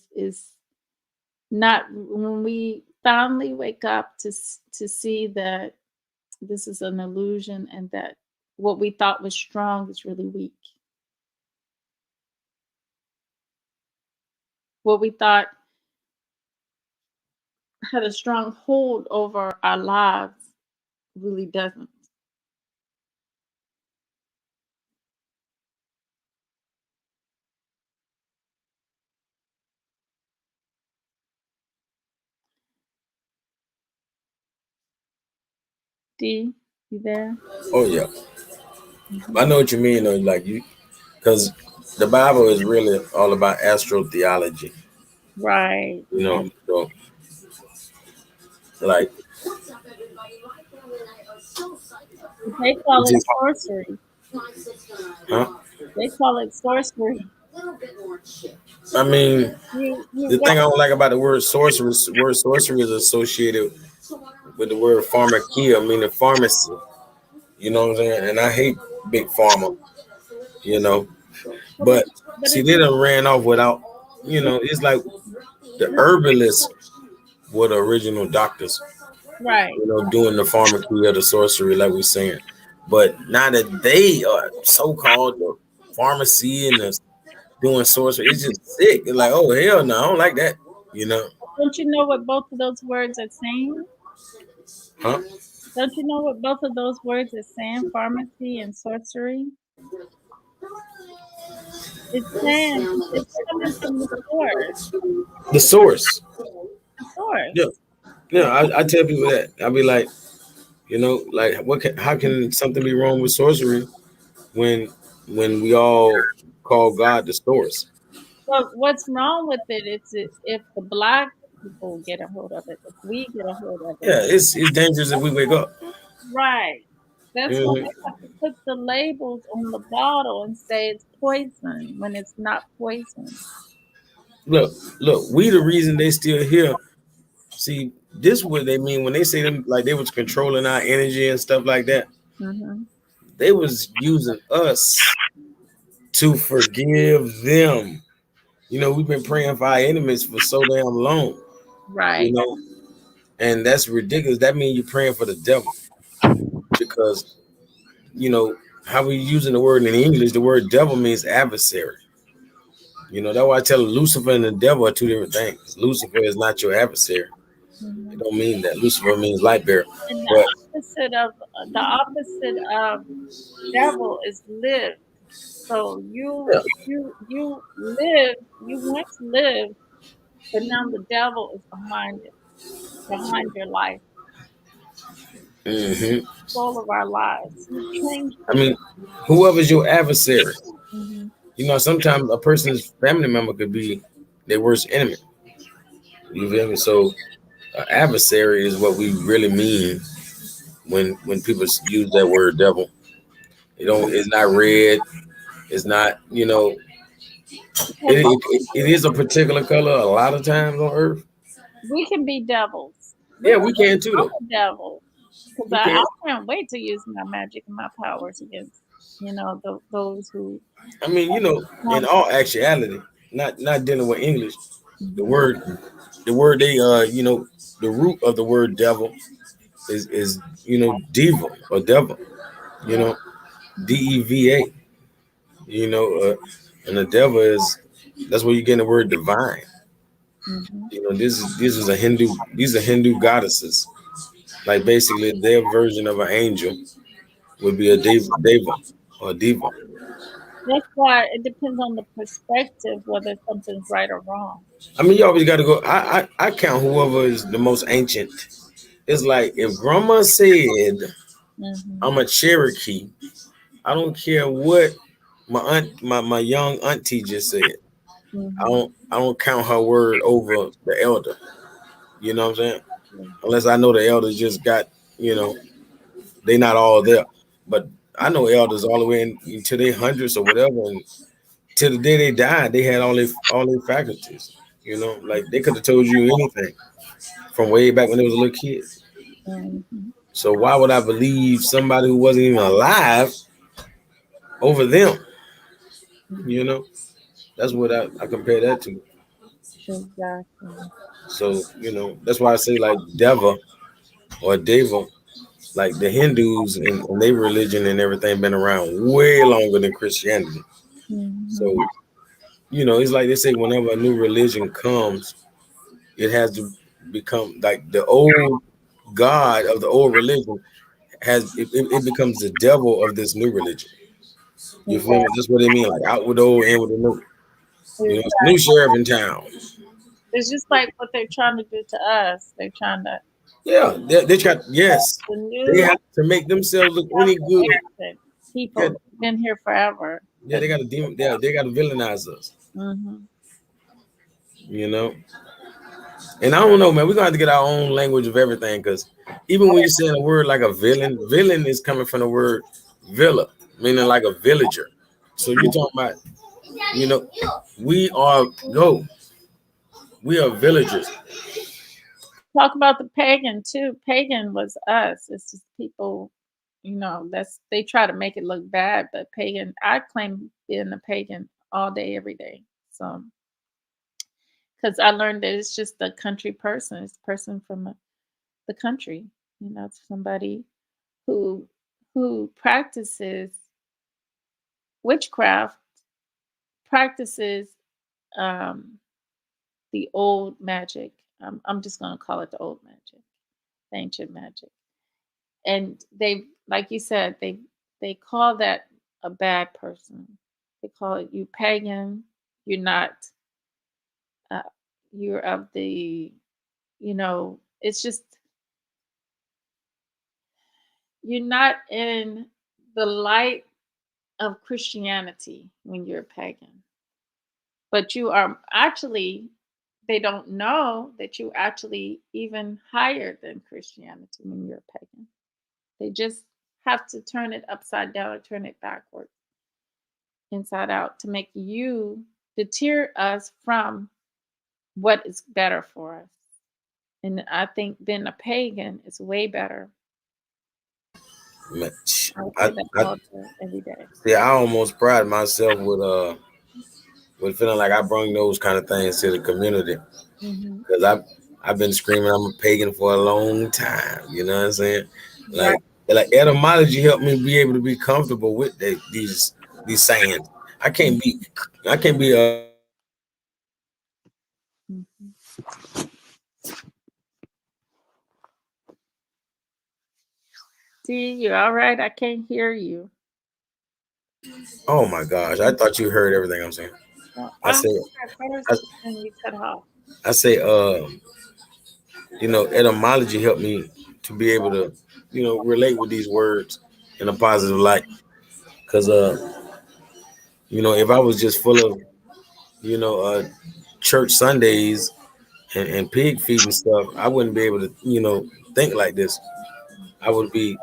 not when we finally wake up to see that this is an illusion and that what we thought was strong is really weak. What we thought had a strong hold over our lives really doesn't. D, you there? Oh yeah, I Mhm. know what you mean. Though, like you, because the Bible is really all about astrotheology. Right, right. So like, They call it's it just, sorcery. huh? They call it sorcery. I mean, You the thing I don't like about the word sorcery is associated with the word pharmakia, meaning pharmacy. You know what I'm saying? And I hate big pharma. You know, but but see, it's they done ran off without. It's like the herbalists were the original doctors. right. Doing the pharmacy or the sorcery, like we're saying. But now that they are so-called the pharmacy and the doing sorcery, it's just sick. It's like, oh hell no, I don't like that. You know, Don't you know what both of those words are saying? huh? Don't you know what both of those words are saying? Pharmacy and sorcery. It's saying it's coming from the source. The source. The Yeah, source. yeah. I tell people that. I'll be like, like how can something be wrong with sorcery when we all call God the source? But what's wrong with it is if the black people get a hold of it, if we get a hold of it. Yeah, it's dangerous if we wake up. Right. That's why hmm they have to put the labels on the bottle and say it's poison when it's not poison. Look, look. We the reason they still here. See, this is what they mean when they say them like they was controlling our energy and stuff like that. Hmm. They was using us to forgive them. We've been praying for our enemies for so damn long. You Right. know, and that's ridiculous. That means you're praying for the devil because you know how we using the word in English. The word devil means adversary. That's why I tell Lucifer and the devil are two different things. Lucifer is not your adversary. It Hmm. don't mean that. Lucifer means light bearer. And But the opposite of devil is live. So yeah. you live, you once lived, but now the devil is behind your life, hmm all of our lives. He changed I the mean, whoever's your adversary. hmm Sometimes a person's family member could be their worst enemy. You feel me? So, adversary is what we really mean when people use that word devil. It's not red. It's not. because It is a particular color a lot of times on Earth. we can be devils. Yeah, we can too I'm though. a devil because We I can. can't wait to use my magic and my powers against those who I mean, in want. all actuality, not dealing with English. The Mhm. word, they the root of the word devil is diva or devil. You Yeah. know, DEVA. And the devil is that's where you get the word divine. Hmm. This is a Hindu. These are Hindu goddesses. Like basically, their version of an angel would be a deva or diva. That's why it depends on the perspective whether something's right or wrong. I mean, you always got to go. I count whoever is the most ancient. It's like if Grandma said Hmm. I'm a Cherokee, I don't care what my young auntie just said. Hmm. I don't count her word over the elder. You know what I'm saying? Unless I know the elders just got, you know, they not all there. But I know elders all the way into their hundreds or whatever, and till the day they died, they had all their faculties. You know, like they could have told you anything from way back when they was a little kid. Hmm. So why would I believe somebody who wasn't even alive over them? You know, that's what I compare that to. Exactly. So that's why I say like Deva or Deva, like the Hindus and their religion and everything been around way longer than Christianity. Hmm. So it's like they say whenever a new religion comes, it has to become like the old god of the old religion it becomes the devil of this new religion. You feel me? Exactly. That's what they mean, like out with the old, in with the new. It's a new Exactly. sheriff in town. It's just like what they're trying to do to us. They're trying to Yeah, they got yes. the They new have to make themselves look any good. innocent Yeah, people that's been here forever. yeah, they got to they got to villainize us. Mm-hmm. You know, and I don't know, man. We're gonna have to get our own language of everything because even when you're saying a word like a villain is coming from the word villa, meaning like a villager. So you're talking about, you know, we are no, we are villagers. Talk about the pagan too. Pagan was us. It's just people, that's they try to make it look bad, but pagan. I claim being a pagan all day, every day. So, because I learned that it's just a country person. It's a person from the country. It's somebody who practices witchcraft, practices um, the old magic. I'm just gonna call it the old magic, the ancient magic. And they, like you said, they call that a bad person. They call it you pagan. You're not. Uh, you're of the. It's just you're not in the light of Christianity when you're a pagan. But you are actually. They don't know that you actually even higher than Christianity when you're a pagan. They just have to turn it upside down or turn it backward, inside out, to make you deter us from what is better for us. And I think being a pagan is way better. Man, I I, say that I all day, every day. see. I almost pride myself with feeling like I bring those kind of things to the community Mm-hmm. because I've been screaming I'm a pagan for a long time. You know what I'm saying? Right. Like etymology helped me be able to be comfortable with these sayings. I can't be I can't be Mhm. See, you're all right. I can't hear you. oh my gosh, I thought you heard everything I'm saying. Well, I I say heard at first, I, and you cut off. I say etymology helped me to be able to relate with these words in a positive light because if I was just full of you know uh church Sundays and pig feet and stuff, I wouldn't be able to think like this. I would be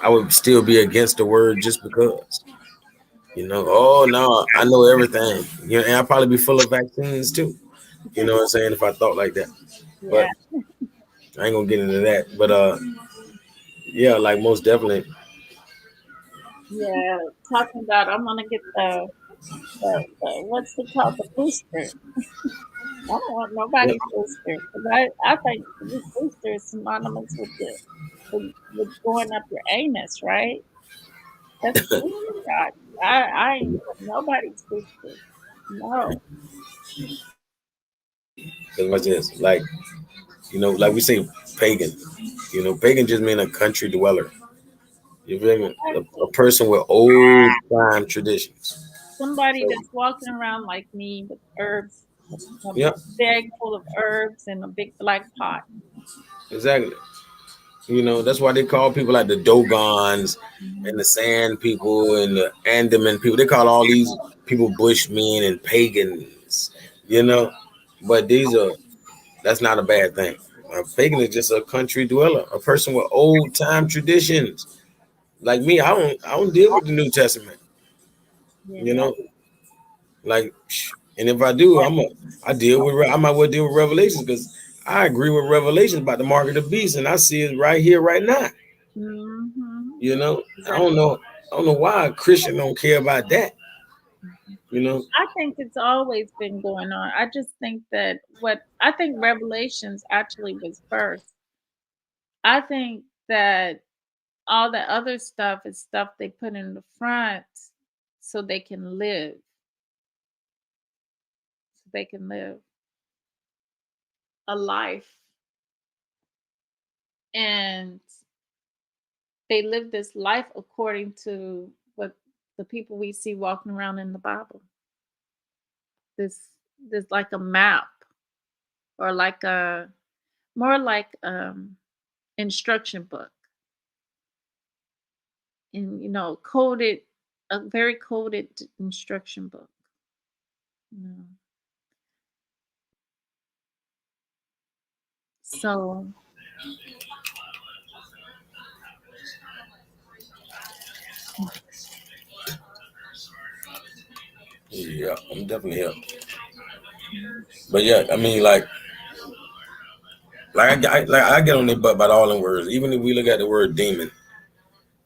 I would still be against the word just because. Oh no, I know everything. And I'd probably be full of vaccines too. You know what I'm saying? If I thought like that. Yeah, But I ain't gonna get into that. But yeah, like most definitely. yeah. Talking about, I'm gonna get the what's it called, the booster. I don't want Yeah. nobody's booster because I think this booster is synonymous with with going up your anus, right? That's a booster shot. I ain't want nobody's booster. No. Because watch this. Like, like we say pagan. Pagan just mean a country dweller. You feel me? A person with old time traditions. Somebody So, that's walking around like me with herbs, a yeah, bag full of herbs and a big black pot. exactly. You know, that's why they call people like the Dogons and Mhm. the Sand people and the Andaman people. They call all these people Bushmen and pagans, you know. But that's not a bad thing. A pagan is just a country dweller, a person with old time traditions. Like me, I don't deal with the New Testament, Yeah. you know. Like, and if I do, I might well deal with Revelations because I agree with Revelations about the mark of the beast, and I see it right here, right now. Hmm. You know, I Exactly. don't know, I don't know why a Christian don't care about that. You know, I think it's always been going on. I just think that what I think Revelations actually was first. I think that all the other stuff is stuff they put in the front so they can live, so they can live a life. And they live this life according to what the people we see walking around in the Bible. This like a map or like a more like instruction book and coded a very coded instruction book. You know. So yeah, I'm definitely here. But yeah, I mean, like I get on their butt about all them words. Even if we look at the word demon,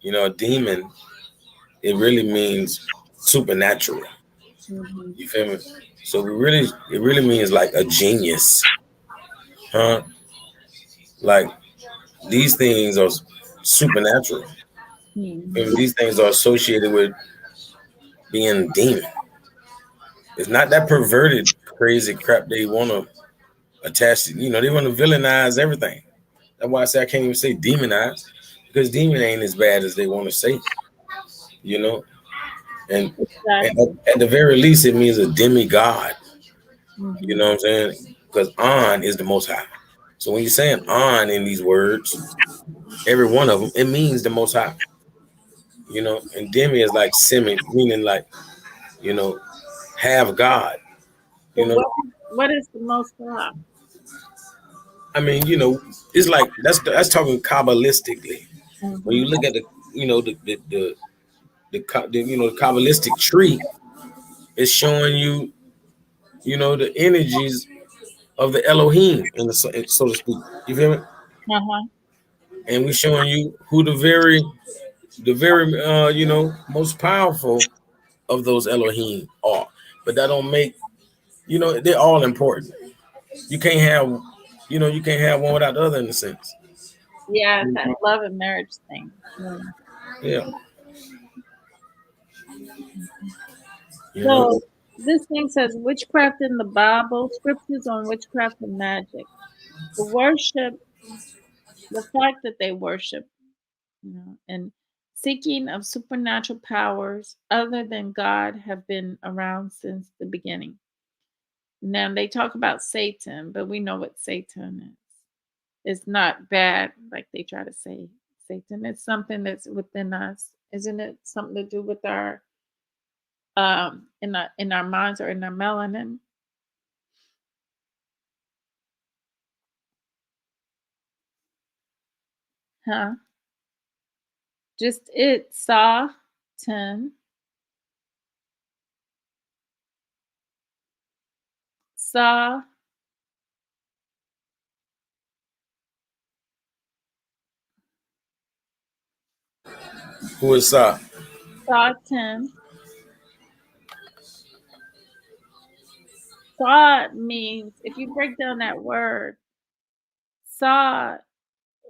a demon, it really means supernatural. mhm. You feel me? So it really means like a genius, huh? Like these things are supernatural. Mhm. And these things are associated with being demon. It's not that perverted, crazy crap they want to attach to. They want to villainize everything. That's why I say I can't even say demonize because demon ain't as bad as they want to say. You know, and, and Exactly. at the very least, it means a demigod. You Mhm. know what I'm saying? Because on is the most high. So when you're saying on in these words, every one of them, it means the most high. And demi is like semi, meaning like, you know, have God. So You know, what is the most high? I mean, it's like that's talking kabbalistically. When you Mhm. look at you know, the kabbalistic tree, it's showing you, the energies of the Elohim, so to speak. You feel me? Uh-huh. And we're showing you who the very most powerful of those Elohim are. But that don't make they're all important. You can't have one without the other in a sense. Yeah, it's that love and marriage thing. Yeah. Yeah, you know. So this thing says witchcraft in the Bible, scriptures on witchcraft and magic. The worship, the fact that they worship, and seeking of supernatural powers other than God have been around since the beginning. Now they talk about Satan, but we know what Satan is. It's not bad like they try to say Satan. It's something that's within us. Isn't it something to do with our in our minds or in our melanin? Huh? Just it saw 10 saw Who is saw 10. Saw means if you break down that word, saw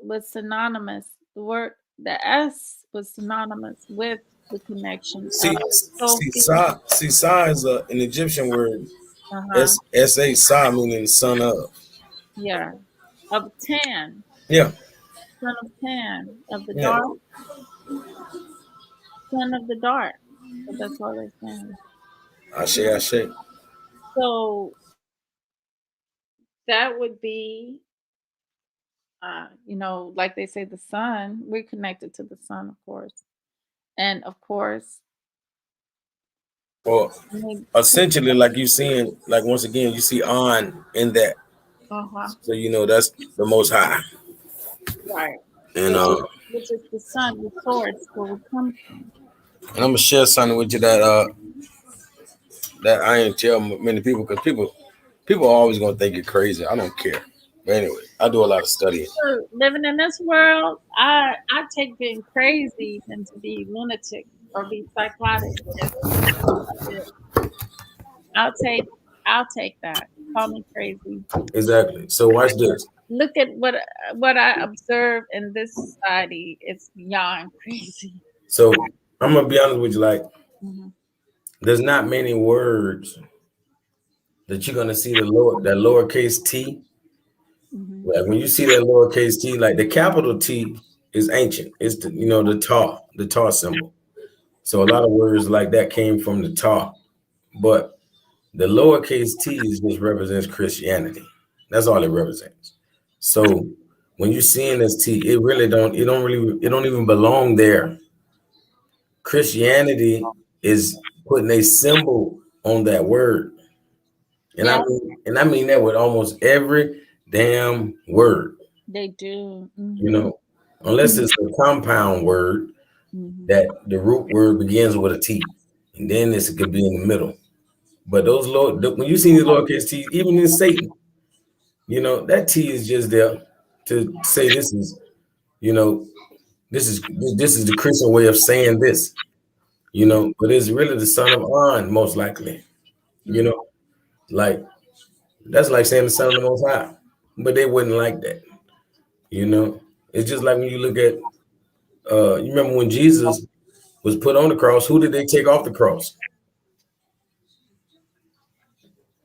was synonymous. The S was synonymous with the connection of Sophie. Sa is an Egyptian word. Uh-huh. S-A, Sa meaning son of. Yeah. Of Tan, Yeah, son of Tan, of the yeah, dark. Son of the dark. So that's all they're saying. I say. So that would be, like they say, the sun. We're connected to the sun, of course, and of course, Well, I mean, essentially, like you seeing, like once again, you see on in that. uh-huh, So you know that's the most high. right, And which is which is the sun, the source where we come from. I'm gonna share something with you that I ain't tell many people because people are always gonna think you're crazy. I don't care. But anyway, I do a lot of studying. So living in this world, I take being crazy than to be lunatic or be psychotic. Yes, I'll take I'll take that. Call me crazy. Exactly. So watch this. Look at what I observe in this society. It's beyond crazy. So I'm gonna be honest with you. Like, Hmm. there's not many words that you're gonna see that lowercase t. Hmm. Like when you see that lowercase t, like the capital T is ancient. It's the tar symbol. So a lot of words like that came from the tar, but the lowercase t is just represents Christianity. That's all it represents. So when you're seeing this t, it don't even belong there. Christianity is putting a symbol on that word. Yeah, And I mean that with almost every damn word, they do. you Hmm. know, unless it's a compound word Hmm. that the root word begins with a T, and then this could be in the middle. But when you see these lowercase T, even in Satan, that T is just there to say you know, this is the Christian way of saying this, but it's really the son of On, most likely, you Hmm. know, like that's like saying the son of the most high. But they wouldn't like that, you know. It's just like when you look at you remember when Jesus was put on the cross, who did they take off the cross?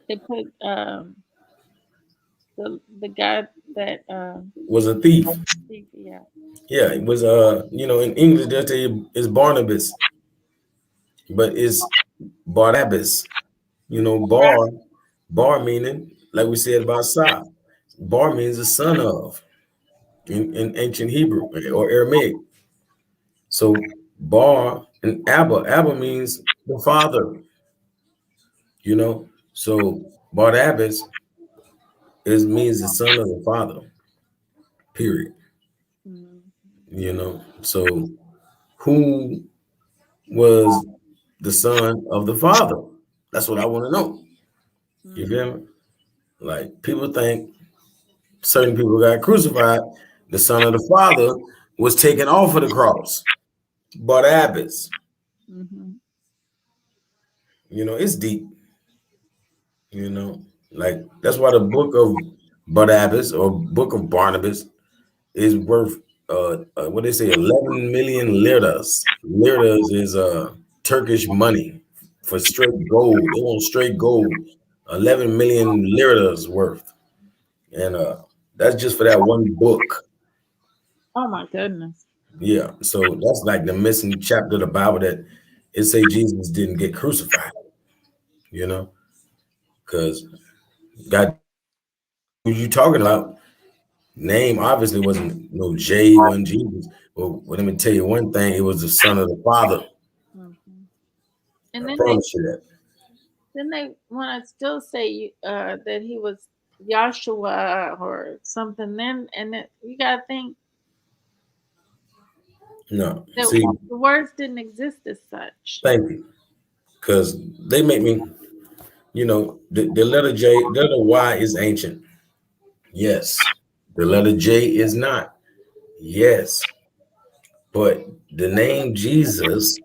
They put the guy that Was a thief. yeah. Yeah, it was in English they'll tell you it's Barnabas, but it's Barabbas. Bar meaning, like we said about Sa. Bar means the son of in ancient Hebrew or Aramaic. So Bar and Abba means the father, you know. So Barabbas is means the son of the father, period. Mm-hmm. So who was the son of the father? That's what I want to know. You Mm-hmm. feel me? Like people think certain people got crucified. The son of the father was taken off of the cross. Barabbas, Mm-hmm. it's deep. Like that's why the book of Barabbas or book of Barnabas is worth what they say 11 million liras. Liras is Turkish money for straight gold. They want straight gold. 11 million liras worth. And that's just for that one book. Oh my goodness. Yeah. So that's like the missing chapter of the Bible that it say Jesus didn't get crucified, you know, because God, who you talking about, name obviously wasn't no J, wasn't Jesus. Well, let me tell you one thing, it was the son of the Father. Hmm. I And then they promise you that. want to still say that he was Joshua or something. Then you got to think No. that See, the words didn't exist as such. thank you. Because they make me, the letter J, the letter Y is ancient. Yes. The letter J is not. Yes. But the name Jesus,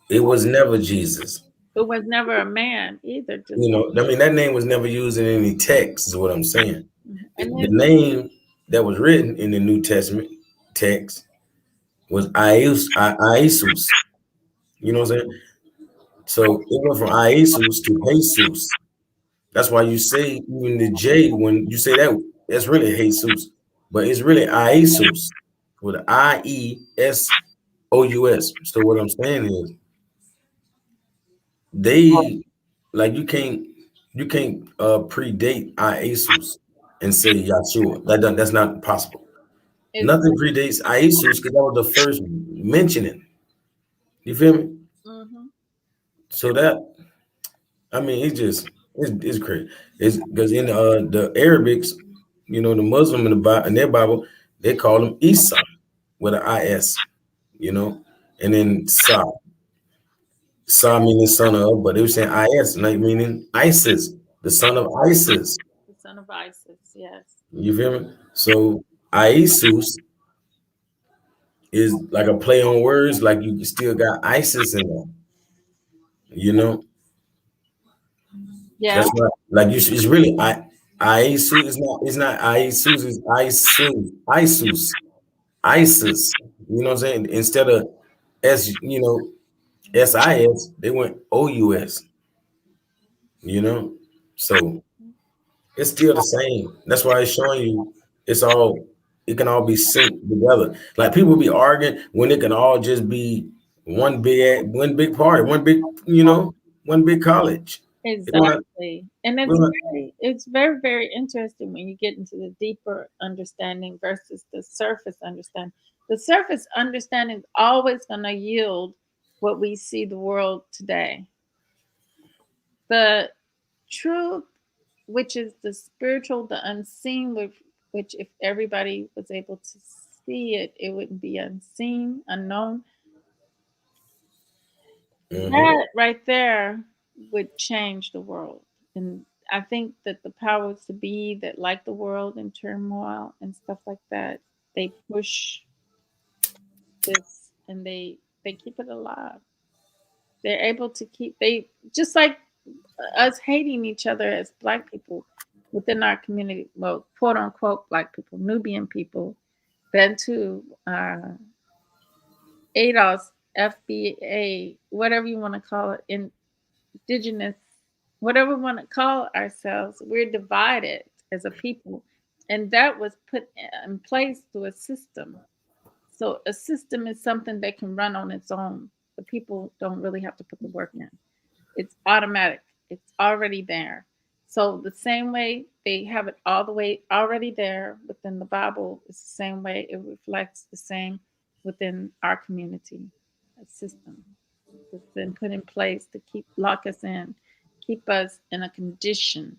it was never Jesus. It was never a man either. Just I mean, that name was never used in any text, is what I'm saying. and The then name that was written in the New Testament text was Iesus. You know what I'm saying? So it went from Iesus to Jesus. That's why you say even the J when you say that, that's really Jesus, but it's really Iesus. with an IESOUS. So what I'm saying is they like you can't predate IESUS and say Yahshua. That's not possible. It's Nothing predates IESUS because that was the first mentioning. You feel me? mm-hmm. So that I mean, it's crazy. It's because in the Arabics, the Muslim in the Bible, in their Bible, they call him Isa with an IS, you know, and then Sa meaning son of, but they were saying IS, like meaning ISIS, the son of ISIS. The son of Isis. Yes. You feel me? So Isus is like a play on words, like you still got ISIS in there, you know. Yeah. That's not like you. It's really Isus. It's not Isus. It's ISIS. You know what I'm saying? Instead of SIS, they went OUS. You know, so it's still the same. That's why it's showing you it's all it can all be synced together. Like people be arguing when it can all just be one big party, one big college. It don't have- Exactly. And we don't- it's very, very interesting when you get into the deeper understanding versus the surface understanding. The surface understanding is always going to yield what we see the world today. The truth, which is the spiritual, the unseen, which if everybody was able to see it, it wouldn't be unseen, unknown. Mhm. That right there would change the world. And I think that the powers to be that like the world in turmoil and stuff like that, they push this and they keep it alive. They're able to keep they just like us hating each other as black people within our community, well, quote unquote black people, Nubian people, Bantu, ADOS, FBA, whatever you want to call it, indigenous, whatever we want to call ourselves, we're divided as a people. And that was put in place through a system. So a system is something that can run on its own. The people don't really have to put the work in. It's automatic. It's already there. So the same way they have it all the way already there within the Bible, it's the same way it reflects the same within our community, a system that's been put in place to keep lock us in, keep us in a condition.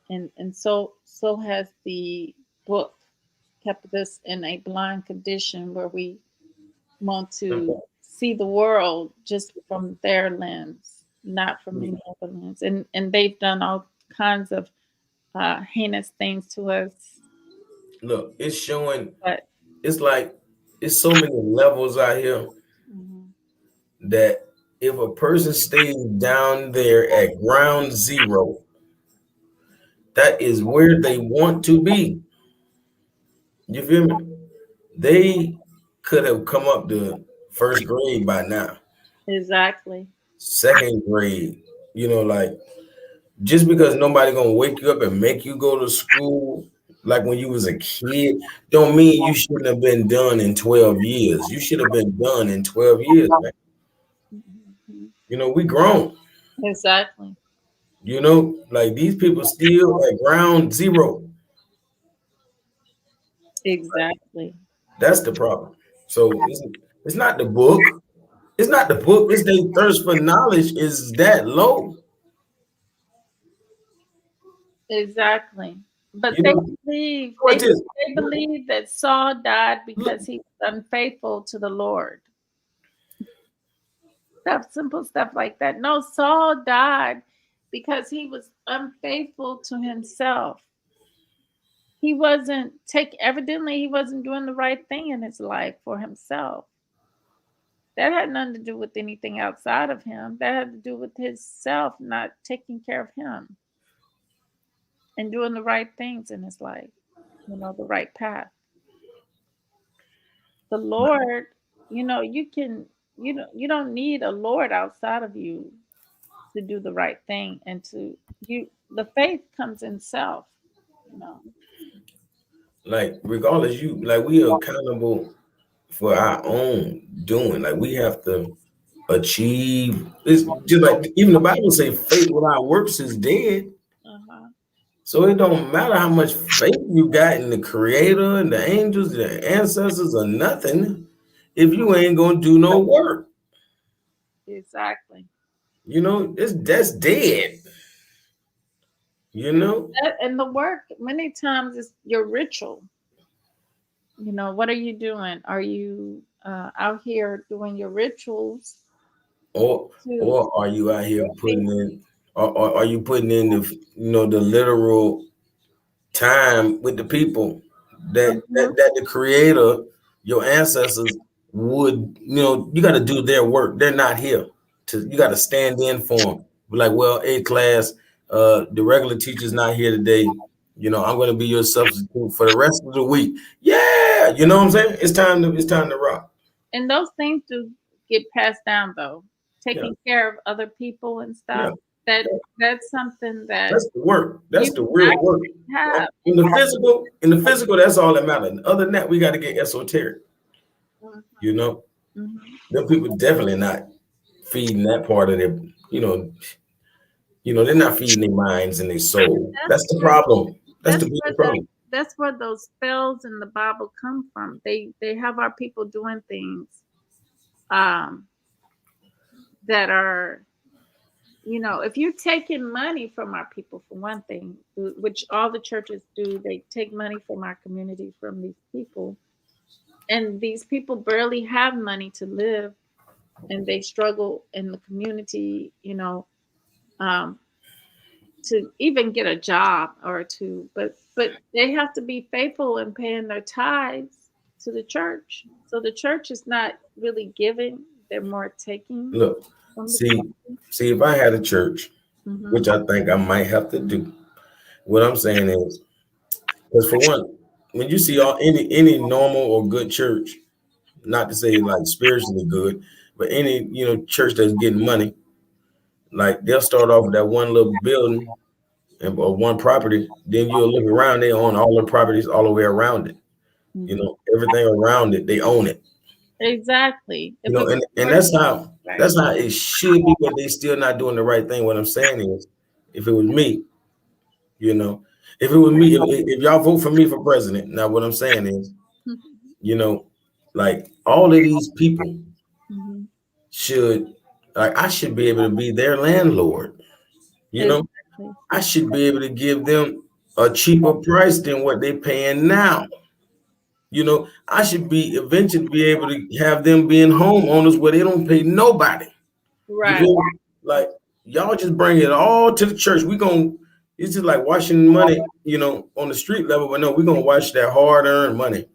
And so has the book kept us in a blind condition where we want to see the world just from their lens, not from any other lens. And they've done all kinds of heinous things to us. Look, it's showing. But It's like it's so many levels out here mhm, that if a person stays down there at ground zero, that is where they want to be. You feel me? They could have come up to first grade by now, exactly, second grade. Like just because nobody gonna wake you up and make you go to school like when you was a kid, don't mean you shouldn't have been done in 12 years. You should have been done in 12 years, man. mhm, We grown. exactly, Like these people still at ground zero. exactly, That's the problem. So it's not the book. It's not the book. It's their thirst for knowledge is that low. exactly. But You they know believe what this? they believe that Saul died because he was unfaithful to the Lord. Stuff, simple stuff like that. No, Saul died because he was unfaithful to himself. He wasn't take evidently he wasn't doing the right thing in his life for himself. That had nothing to do with anything outside of him. That had to do with his self not taking care of him and doing the right things in his life, the right path. The Lord, you can you don't need a Lord outside of you to do the right thing and to you the faith comes in self, you know. like regardless, you like we are accountable for our own doing. Like we have to achieve. It's just like even the Bible say faith without works is dead. Uh-huh. So it don't matter how much faith you got in the creator and the angels, the ancestors, or nothing, if you ain't gonna do no work. Exactly. That's dead. You know? And the work many times is your ritual. What are you doing? Are you out here doing your rituals Or to or are you out here your faith? putting in or are you putting in the literal time with the people Mhm. that the creator, your ancestors would, you got to do their work. They're not here you got to stand in for them. Like, well, a class, the regular teacher's not here today. I'm going to be your substitute for the rest of the week. Yeah, you know what I'm saying? It's time to rock. And those things do get passed down though. Yeah, Taking care of other people and yeah. stuff. That's something that That's the work. That's you the real work. actually have. In the physical, that's all that matters. Other than that, we got to get esoteric. Mhm. You know, Mhm. them people definitely not feeding that part of their, you know, they're not feeding their minds and their soul. That's That's the where problem. That's that's the big where that problem. that's where those spells in the Bible come from. They have our people doing things um that are, if you're taking money from our people for one thing, which all the churches do, they take money from our community from these people, and these people barely have money to live, and they struggle in the community, um, to even get a job or to, but they have to be faithful in paying their tithes to the church. So the church is not really giving; they're more taking Look, from the see, community. see, if I had a church, Hmm. which I think I might have to do, what I'm saying is, because for one, when you see any normal or good church, not to say like spiritually good, but any church that's getting money, like they'll start off with that one little building or one property, then you'll look around, they own all the properties all the way around it. Hmm. Everything around it, they own it. Exactly. If it And was that's how right. that's how it should be, but they still not doing the right thing. What I'm saying is, if it was me, you know, if it was me, if y'all vote for me for president, now what I'm saying is, you know, like all of these people Hmm. should, like I should be able to be their landlord. You know, Exactly. I should be able to give them a cheaper price than what they're paying now. I should be eventually be able to have them being homeowners where they don't pay nobody. You Right. feel me? Like y'all just bring it all to the church. It's just like washing money, on the street level, but no, we're gonna wash that hard-earned money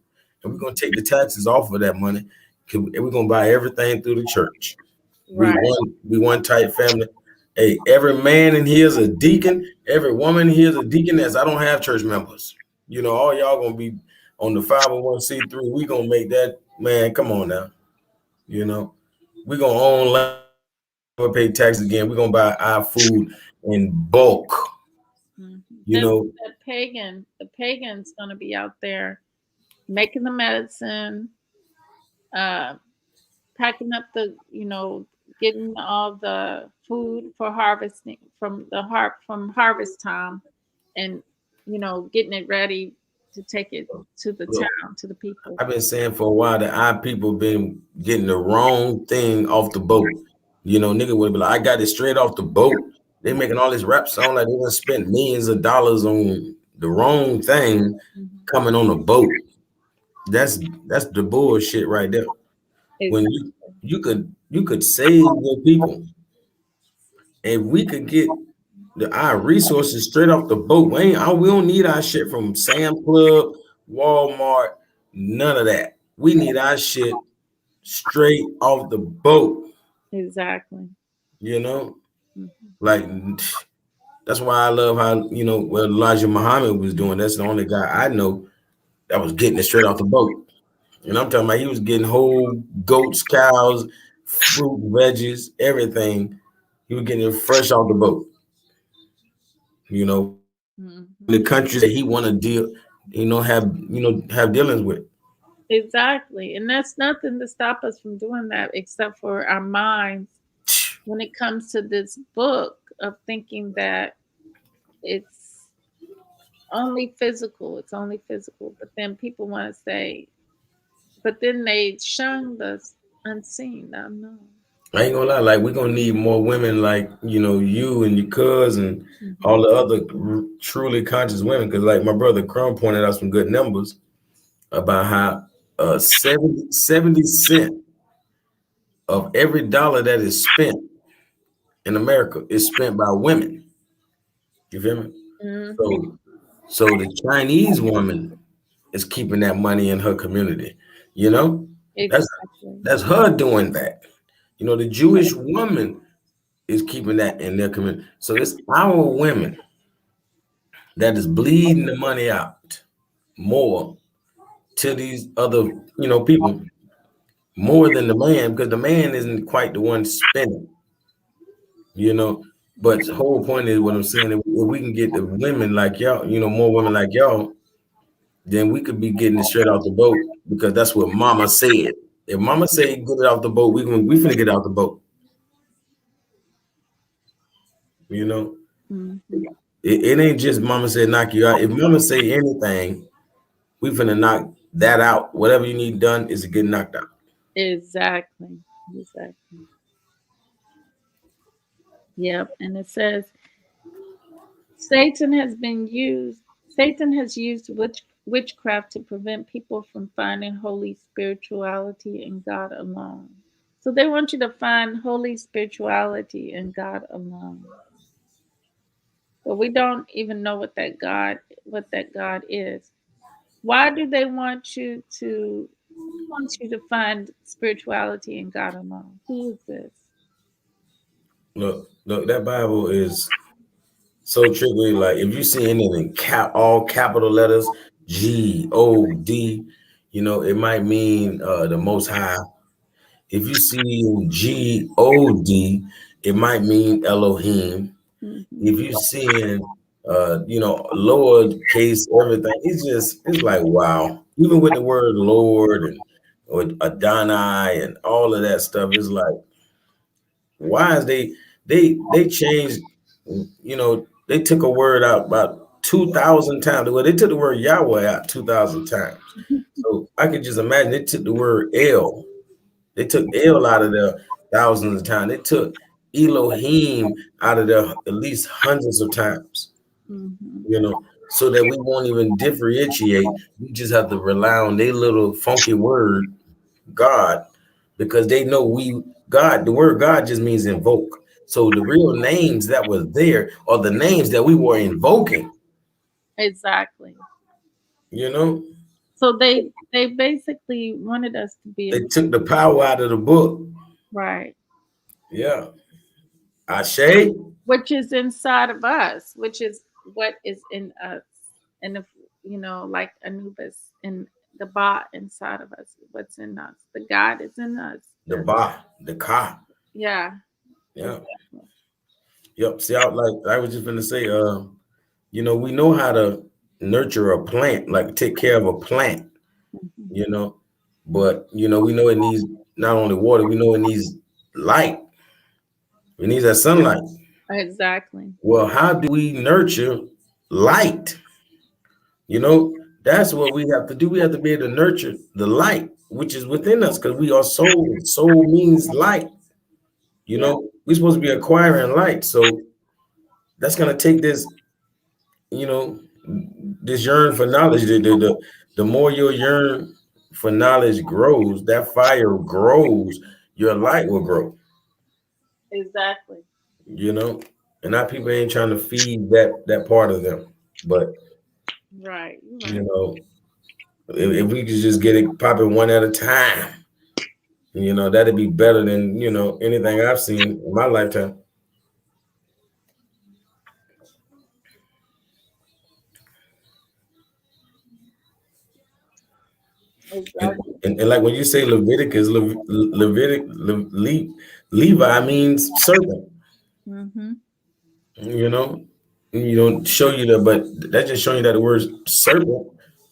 and we're gonna take the taxes off of that money. And we're gonna buy everything through the church. We Right. one tight family. Hey, every man in here is a deacon. Every woman here is a deaconess. I don't have church members. All y'all gonna be on the 501c3. We gonna make that, man. Come on now. You know, we gonna own land, never pay taxes again. We're gonna buy our food in bulk. Mhm. You And know, the pagan's going to be out there making the medicine, uh, packing up getting all the food for harvesting from harvest time, and getting it ready to take it to the look, town, to the people. I've been saying for a while that our people been getting the wrong thing off the boat. Nigga would be like, I got it straight off the boat. They making all this rap song like they done spent millions of dollars on the wrong thing Mhm. coming on a boat. That's the bullshit right there. When Exactly. you could save your people, and we could get our resources straight off the boat. We don't need our shit from Sam Club, Walmart, none of that. We need our shit straight off the boat. Exactly. You know, Mhm. like that's why I love how what Elijah Muhammad was doing. That's the only guy I know that was getting it straight off the boat. And I'm talking about he was getting whole goats, cows, fruit, veggies, everything. He was getting it fresh off the boat. In Mhm. the countries that he want to have dealings with. Exactly. And that's nothing to stop us from doing that except for our minds when it comes to this book of thinking that it's only physical, it's only physical. But then people want to say, but then they shun the unseen, the unknown. I ain't gonna lie, like we're gonna need more women like you and your cousin, Hmm. all the other truly conscious women. Because like my brother Crumb pointed out some good numbers about how 70 cent of every dollar that is spent in America is spent by women. You feel me? Hmm. So the Chinese woman is keeping that money in her community. You know, that's Exactly. that's her doing that. The Jewish woman is keeping that in their community. So it's our women that is bleeding the money out more to these other, people more than the man, because the man isn't quite the one spending, you know. But the whole point is what I'm saying, if we can get the women like y'all, more women like y'all, then we could be getting it straight off the boat because that's what mama said. If mama say get it off the boat, we finna get it off the boat, you know. Hmm. It ain't just mama said knock you out. If mama say anything, we finna knock that out. Whatever you need done is to get knocked out. Exactly. Exactly. Yep. And it says Satan has been used. Satan has used witchcraft to prevent people from finding holy spirituality in God alone. So they want you to find holy spirituality in God alone. But we don't even know what that God is. Why do they want you to who wants you to find spirituality in God alone? Who is this? Look, that Bible is so tricky. Like if you see anything in all capital letters, God, it might mean the Most High. If you see God, it might mean Elohim. Hmm. If you seeing Lord case everything, it's like wow. Even with the word Lord and or Adonai and all of that stuff, it's like why is they changed, they took a word out about 2,000 times. Well, they took the word Yahweh out 2,000 times. So I could just imagine they took the word El. They took El out of there thousands of times. They took Elohim out of there at least hundreds of times, Hmm. so that we won't even differentiate. We just have to rely on their little funky word, God, because they know the word God just means invoke. So the real names that were there are the names that we were invoking, Exactly. you know. So they basically wanted us to be They took the power out of the book. right, Yeah. Ashe. which is inside of us, which is what is in us, and if like Anubis and the Ba inside of us, what's in us, the God is in us. The Ba, the Ka. Yeah, Yeah. exactly. Yep. See, I was just gonna say, we know how to nurture a plant, like take care of a plant, Mhm. you know, but we know it needs not only water, we know it needs light. It needs that sunlight. Exactly. Well, how do we nurture light? That's what we have to do. We have to be able to nurture the light, which is within us, because we are soul. Soul means light. Yeah, We're supposed to be acquiring light. So that's gonna take this, you know, this yearn for knowledge. The more your yearn for knowledge grows, that fire grows, your light will grow, exactly. you know. And our people ain't trying to feed that part of them. But Right, you're you right. know, if we could just get it popping one at a time, that'd be better than anything I've seen in my lifetime. And, Exactly. and like when you say Leviticus, Levi means serpent. Mm-hmm. You know, you don't show you that, but that's just showing you that the word serpent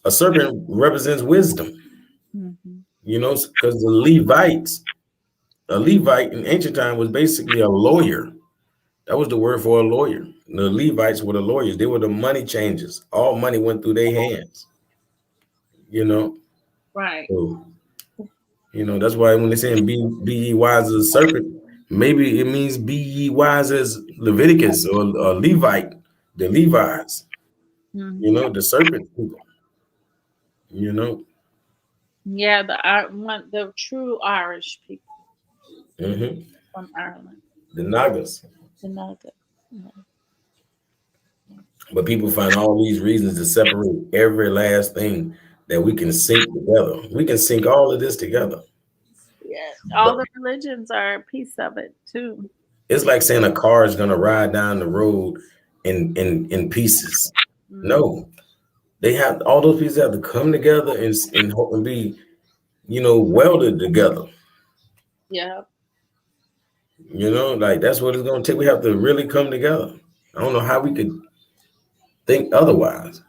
A serpent represents wisdom, Mhm. you know, because the Levites, a Levite in ancient time was basically a lawyer. That was the word for a lawyer. The Levites were the lawyers. They were the money changers. All money went through their hands, you know. Right. So, you know, that's why when they're saying be ye wise as a serpent, maybe it means be ye wise as Leviticus or Levite, the Levites, you Mhm. know, the serpent people, you know. Yeah, the true Irish people Hmm. from Ireland, The Nagas. the Naga. Yeah. But people find all these reasons to separate every last thing that we can sync together. We can sync all of this together. Yeah, But all the religions are a piece of it too. it's like saying a car is gonna ride down the road in pieces. Mm, No, they have all those pieces have to come together and be, you know, welded together. yeah, You know, like that's what it's gonna take. We have to really come together. I don't know how we could think otherwise.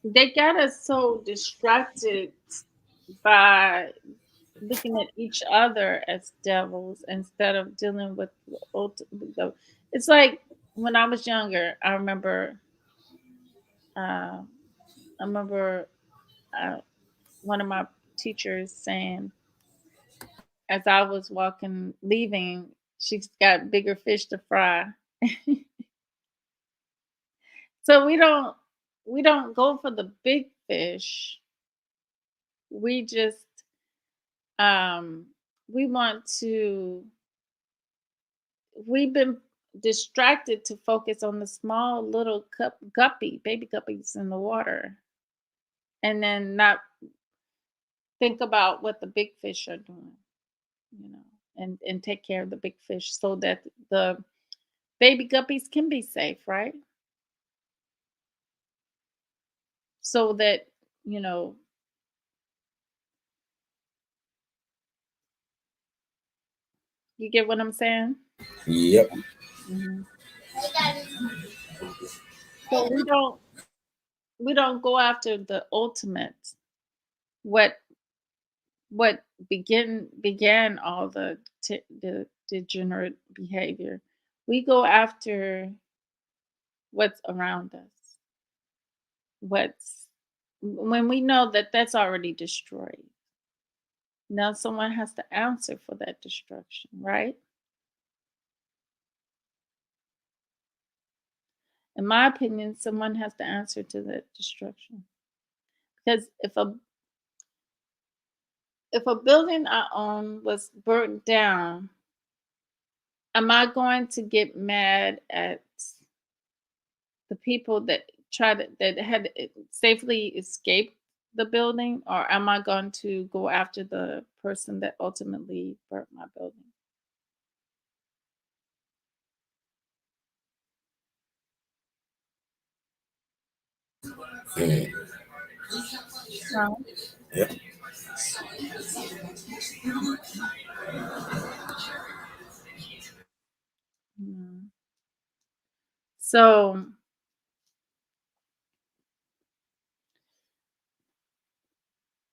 they got us so distracted by looking at each other as devils instead of dealing with the. It's like when I was younger. Uh, I remember uh, one of my teachers saying, as I was walking, leaving, she's got bigger fish to fry. So we don't go for the big fish. We just um we want to we've been distracted to focus on the small little baby guppies in the water, and then not think about what the big fish are doing, and take care of the big fish so that the baby guppies can be safe, right? So that, you know, you get what I'm saying? Yep. Hmm. So we don't go after the ultimate, what what began all the degenerate behavior. We go after what's around us. What's when we know that that's already destroyed. Now someone has to answer for that destruction, right? In my opinion, someone has to answer to that destruction. Because if a building I own was burnt down, am I going to get mad at the people that had safely escaped the building, or am I going to go after the person that ultimately burnt my building? Mm. Right. Yep. Mhm. So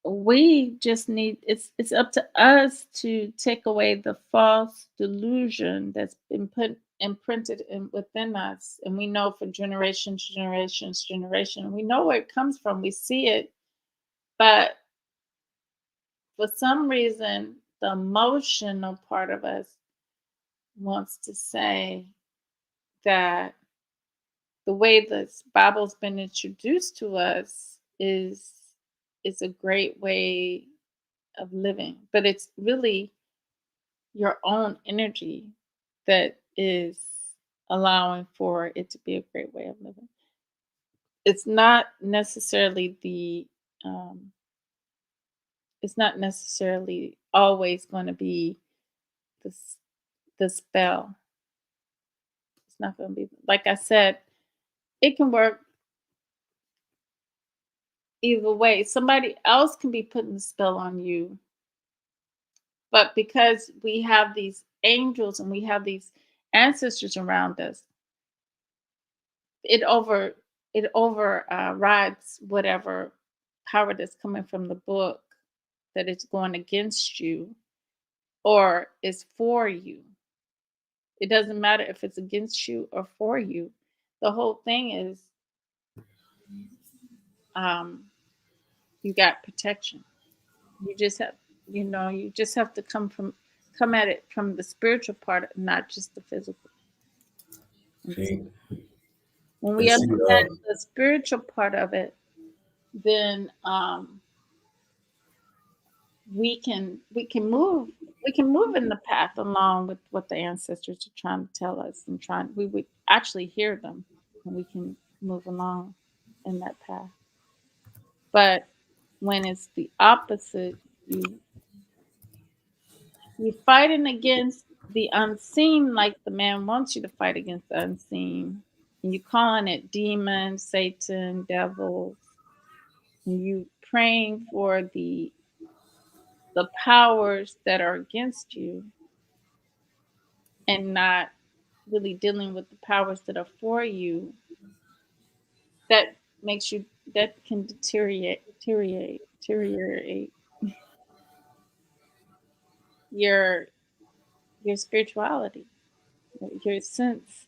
we just need it's up to us to take away the false delusion that's been put imprinted within us, and we know for generation, we know where it comes from, we see it, but for some reason the emotional part of us wants to say that the way the Bible's been introduced to us is a great way of living, but it's really your own energy that is allowing for it to be a great way of living. It's not necessarily um, it's not necessarily always going to be the s- the spell. It's not going to be, like I said. It can work either way. Somebody else can be putting the spell on you, but because we have these angels and we have these ancestors around us, it it overrides whatever power that's coming from the book that it's going against you or is for you. It doesn't matter if it's against you or for you. The whole thing is um, you got protection. You just have, you just have to come at it from the spiritual part, not just the physical. See, When we and see, understand the spiritual part of it, then we can move in the path along with what the ancestors are trying to tell us, and trying we would actually hear them, and we can move along in that path. But when it's the opposite, you you're fighting against the unseen, like the man wants you to fight against the unseen, and you calling it demons, Satan, devils, and you praying for the powers that are against you, and not really dealing with the powers that are for you. That makes you that can deteriorate your your spirituality, your sense,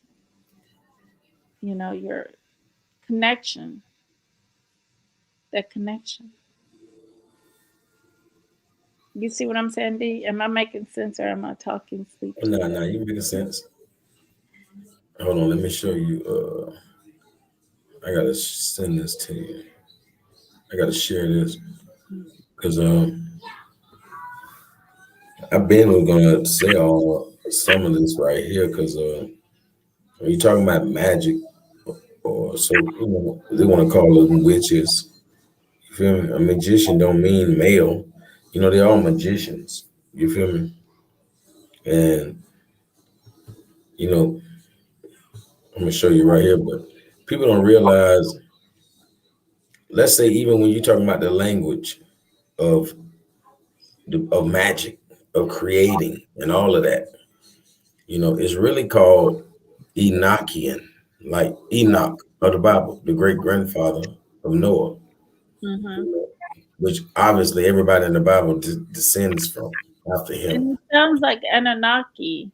your connection, that connection. You see what I'm saying, D? Am I making sense, or am I talking sleep to nah, you? nah, you making sense. Hold on, let me show you. I gotta send this to you. I gotta share this because I've been gonna say all some of this right here because when you're talking about magic, or so they want to call them witches. You feel me? A magician don't mean male. They're all magicians. You feel me? And you know, I'm gonna show you right here, but people don't realize. Let's say even when you're talking about the language of of magic, of creating, and all of that, it's really called Enochian, like Enoch of the Bible, the great grandfather of Noah, Mm-hmm. which obviously everybody in the Bible descends from after him. And it sounds like Anunnaki.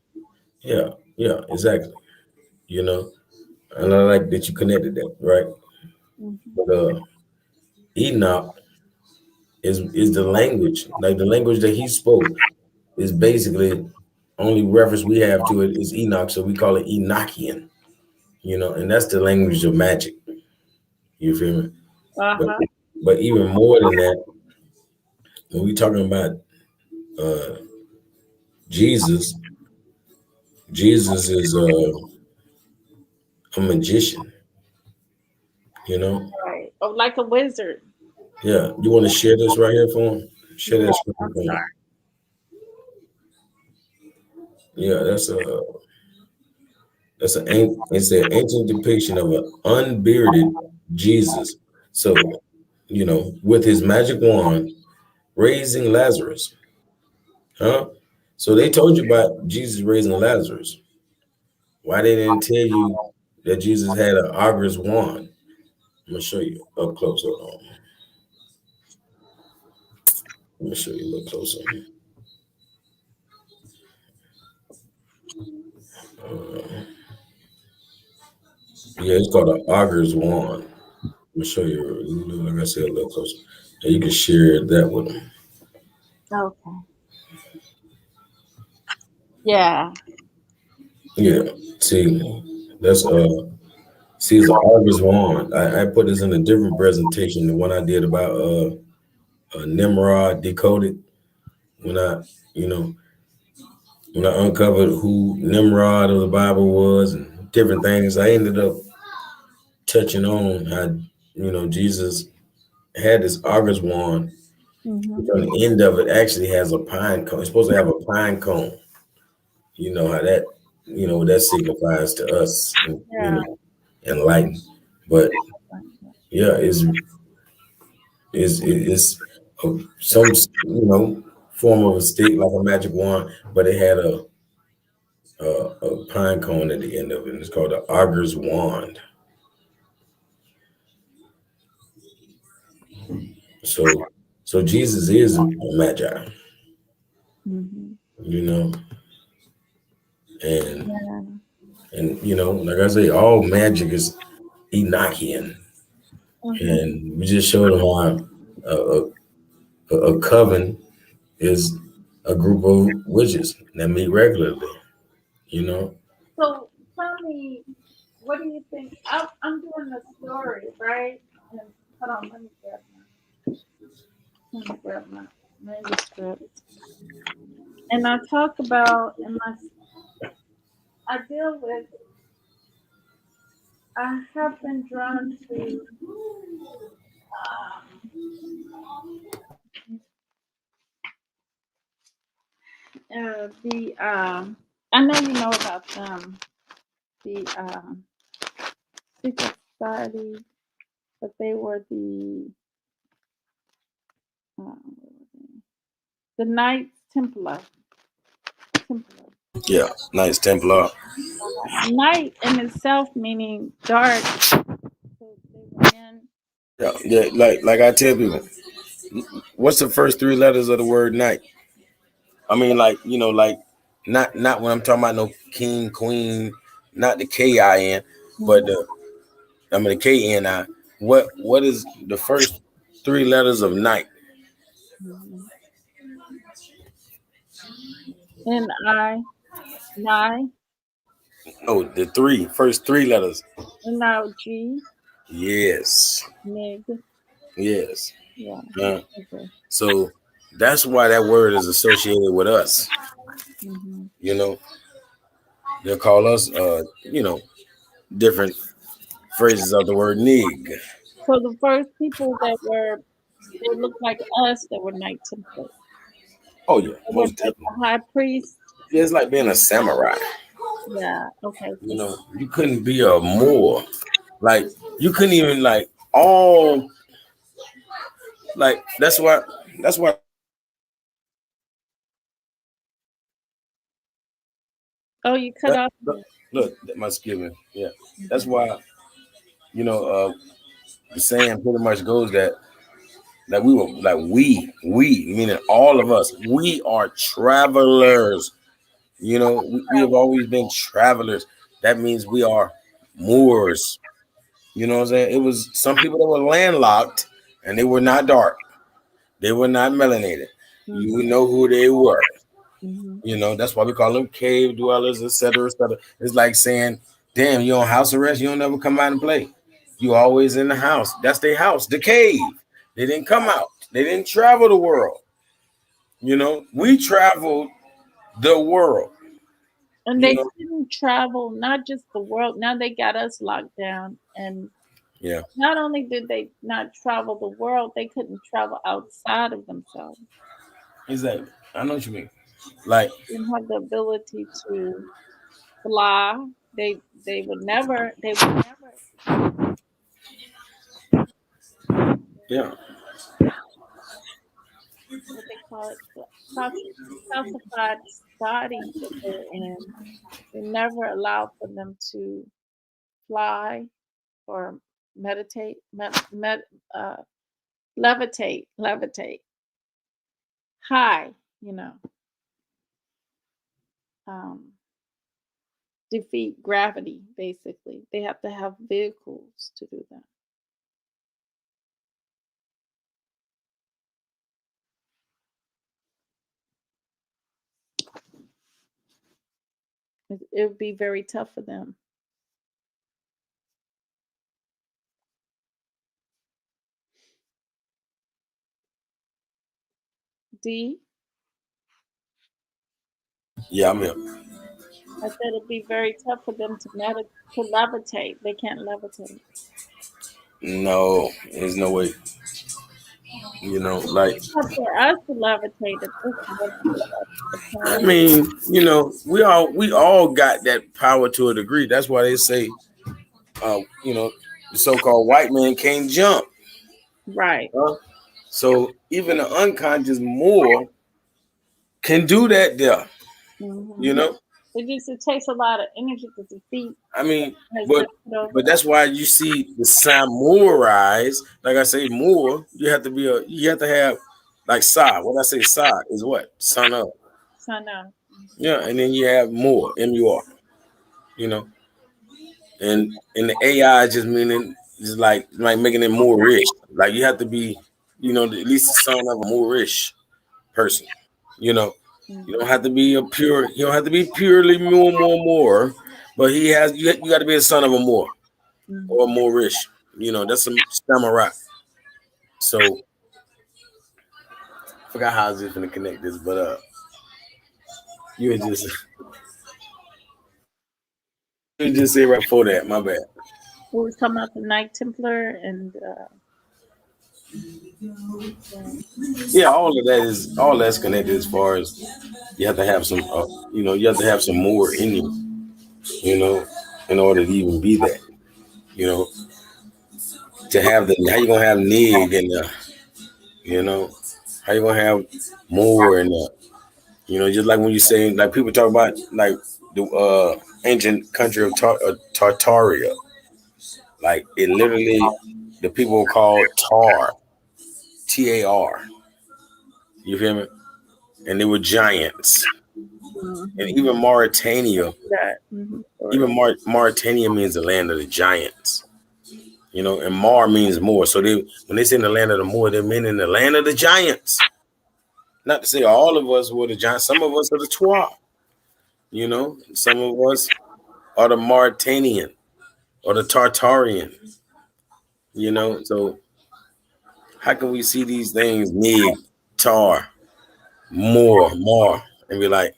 Yeah, yeah, exactly. You know, and I like that you connected that, right? Hmm. But Enoch is the language, like the language that he spoke is basically only reference we have to it is Enoch, so we call it Enochian. And that's the language of magic. You feel me? But Uh-huh. but even more than that, when we talking about uh, Jesus, Jesus is a magician. You know, Right. Oh, like a wizard. yeah. You want to share this right here for him? Share Yeah, that screen I'm for him. sorry. Yeah, it's an ancient depiction of an unbearded Jesus. So with his magic wand raising Lazarus, huh? So they told you about Jesus raising Lazarus. Why they didn't tell you that Jesus had an auger's wand? I'm gonna show you up close. Hold on. Let me show you a little closer. Uh, yeah, it's called an auger's wand. Let me show you. Like I said, a little closer. And you can share that with them. Okay. Yeah. Yeah. See, that's see, it's an auger's wand. I put this in a different presentation, the one I did about Nimrod decoded when you know, when I uncovered who Nimrod of the Bible was and different things. I ended up touching on how Jesus had this auger's wand. Hmm. On the end of it actually has a pine cone. It's supposed to have a pine cone. You know how that what that signifies to us. Yeah. Enlightened. But yeah, it's some form of a stick like a magic wand, but it had a pine cone at the end of it. And it's called the auger's wand. So Jesus is a magi, Mm-hmm. you know, and Yeah. like I say, all magic is Enochian, Mm-hmm. and we just showed them how a coven is a group of witches that meet regularly. You know, So tell me, what do you think? I'm doing a story, right? And hold on, let me grab my manuscript. And I talk about, I deal with, I have been drawn to um, I know you know about them, the secret society, but they were what were they? The Knights Templar. Templar. yeah, nice Templar. Night in itself meaning dark. So they were in. Yeah, yeah. Like I tell people, what's the first three letters of the word night? I mean, like like not when I'm talking about no king, queen, not the KIN, but Mhm, the KNI. What is the first three letters of night? mhm. And I, Nye, No, the first three letters. and now G, Yes, Nig. yes. Yeah. Uh, Okay. so that's why that word is associated with us. Hmm. You know, they'll call us different phrases of the word nig. So the first people that were, they looked like us that were Knight Templars. Oh yeah, They were most like definitely. the high priest. Yeah, it's like being a samurai. Yeah. Okay. So, You couldn't be a Moor. Like you couldn't even like all like that's why oh, you cut that, off. look that must give me. Yeah. That's why, you know, the saying pretty much goes that we were like we meaning all of us, we are travelers. We have always been travelers. That means we are Moors. You know what I'm saying? It was some people that were landlocked and they were not dark. They were not melanated. You Mm-hmm. know who they were. Mm-hmm. That's why we call them cave dwellers, etc., etc. It's like saying, damn, you on house arrest, you don't never come out and play. You always in the house. That's their house, the cave. They didn't come out. They didn't travel the world. We traveled the world. And You they know, couldn't travel, not just the world. Now they got us locked down. And yeah, not only did they not travel the world, they couldn't travel outside of themselves. exactly. I know what you mean. Like, They didn't have the ability to fly. They would never yeah, what they call it, calcified body that they're in. They never allowed for them to fly or meditate, uh, levitate high, you know, um, defeat gravity, basically. They have to have vehicles to do that. It would be very tough for them. D, yeah, I'm here. I said it'd be very tough for them to levitate. They can't levitate. No, there's no way. Like, Tough for us to levitate at this level. The I planet. mean, we all got that power to a degree. That's why they say, uh, you know, the so-called white man can't jump. Right. Huh? So even the unconscious Moor can do that there. You Hmm. know. it takes a lot of energy to defeat I mean, has but been put over. but that's why you see the samurais. Like I say, Moor. You have to have like Sa. What I say, Sa is what son of. So no. Yeah, and then you have Moor, M-U-R. You know, and the AI just meaning just like making it more rich. Like you have to be, at least the son of a Moorish person. You know, you don't Mm-hmm. have to be a pure. You don't have to be purely more. But he has. You got to be a son of a Moor or Mm-hmm. Moorish. That's some samurai. So I forgot how I was just gonna connect this, but you would just you would just say right before that. My bad. We was talking about the Knight Templar and yeah. Yeah, all that's connected as far as you have to have some. You have to have some more in you. You know, in order to even be that. You know, to have the how you gonna have nig and you know how you gonna have more and just like when you say like people talk about like the ancient country of Tartaria, like it literally the people were called Tar. You feel me? And they were giants. And Mm-hmm. even Mauritania, That story. Mauritania means the land of the giants. And Mar means more. So when they say in the land of the Moor, they mean in the land of the giants. Not to say all of us were the giants. Some of us are the Twa. Some of us are the Mauritanian or the Tartarian. So how can we see these things, Nig, Tar, More, and be like,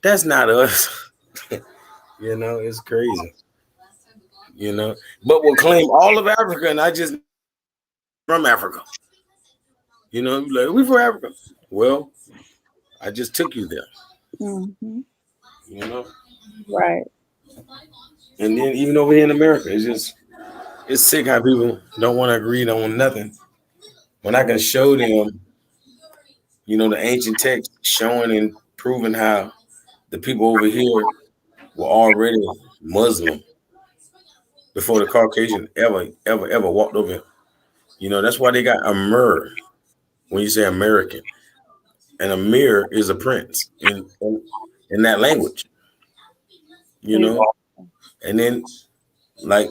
that's not us. It's crazy. But we'll claim all of Africa, and I just from Africa. Like we from Africa. Well, I just took you there. Mm-hmm. You know, Right. and then even over here in America, it's sick how people don't want to agree on nothing. When I can show them, the ancient text showing and proving how the people over here were already Muslim before the Caucasian ever walked over here. That's why they got Amir when you say American. And Amir is a prince in that language, Exactly. And then like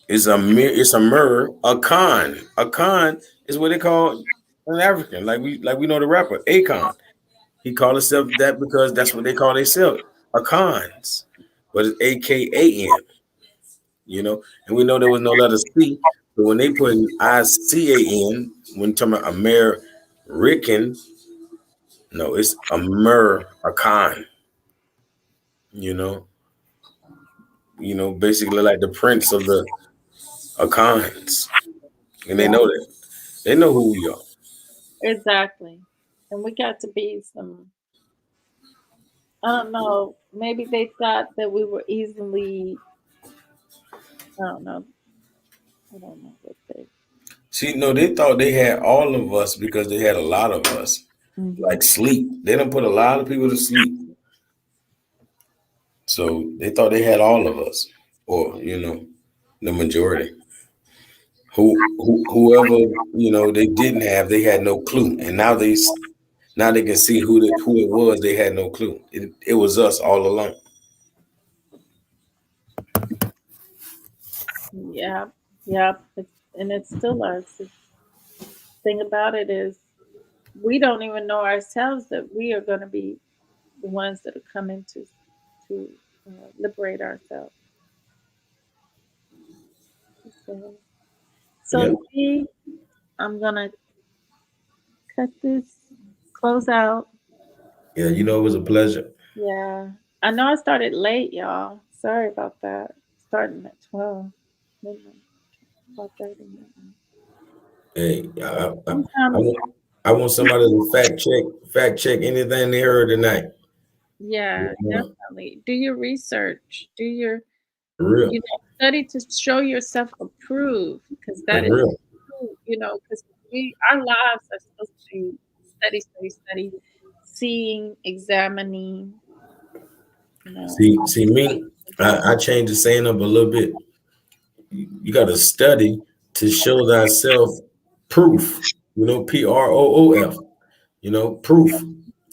it's Amir, a Khan. A Khan is what they call an African. Like we know the rapper Akon. He called himself that because that's what they call themselves, Akans. But it's AKAN, and we know there was no letter C. So when they put ICAN, when talking about American, no, it's Akan, you know, basically like the prince of the Akans. And they Yeah. know that. They know who we are. Exactly. And we got to be some. I don't know. Maybe they thought that we were easily. I don't know. I don't know what they. See, no, they thought they had all of us because they had a lot of us. Mm-hmm. Like sleep. They don't put a lot of people to sleep. So they thought they had all of us. Or, the majority. Whoever, they didn't have, they had no clue. And now they can see who it was, they had no clue. It was us all along. Yeah. Yeah. And it's still us. The thing about it is, we don't even know ourselves that we are going to be the ones that are coming to liberate ourselves. So, Yeah. Z, I'm gonna cut this, close out. Yeah, it was a pleasure. Yeah, I know I started late, y'all. Sorry about that. Starting at 12 midnight, 12:30 midnight. Hey, I Sometimes, want I want somebody to fact check anything they heard tonight. yeah, Yeah, definitely. Do your research. Do your, for real. study to show yourself approved, because For that is real. true. Because our lives are supposed to be study, study, study, seeing, examining, You know, See me. I changed the saying up a little bit. You got to study to show thyself proof. You know, proof. You know, proof.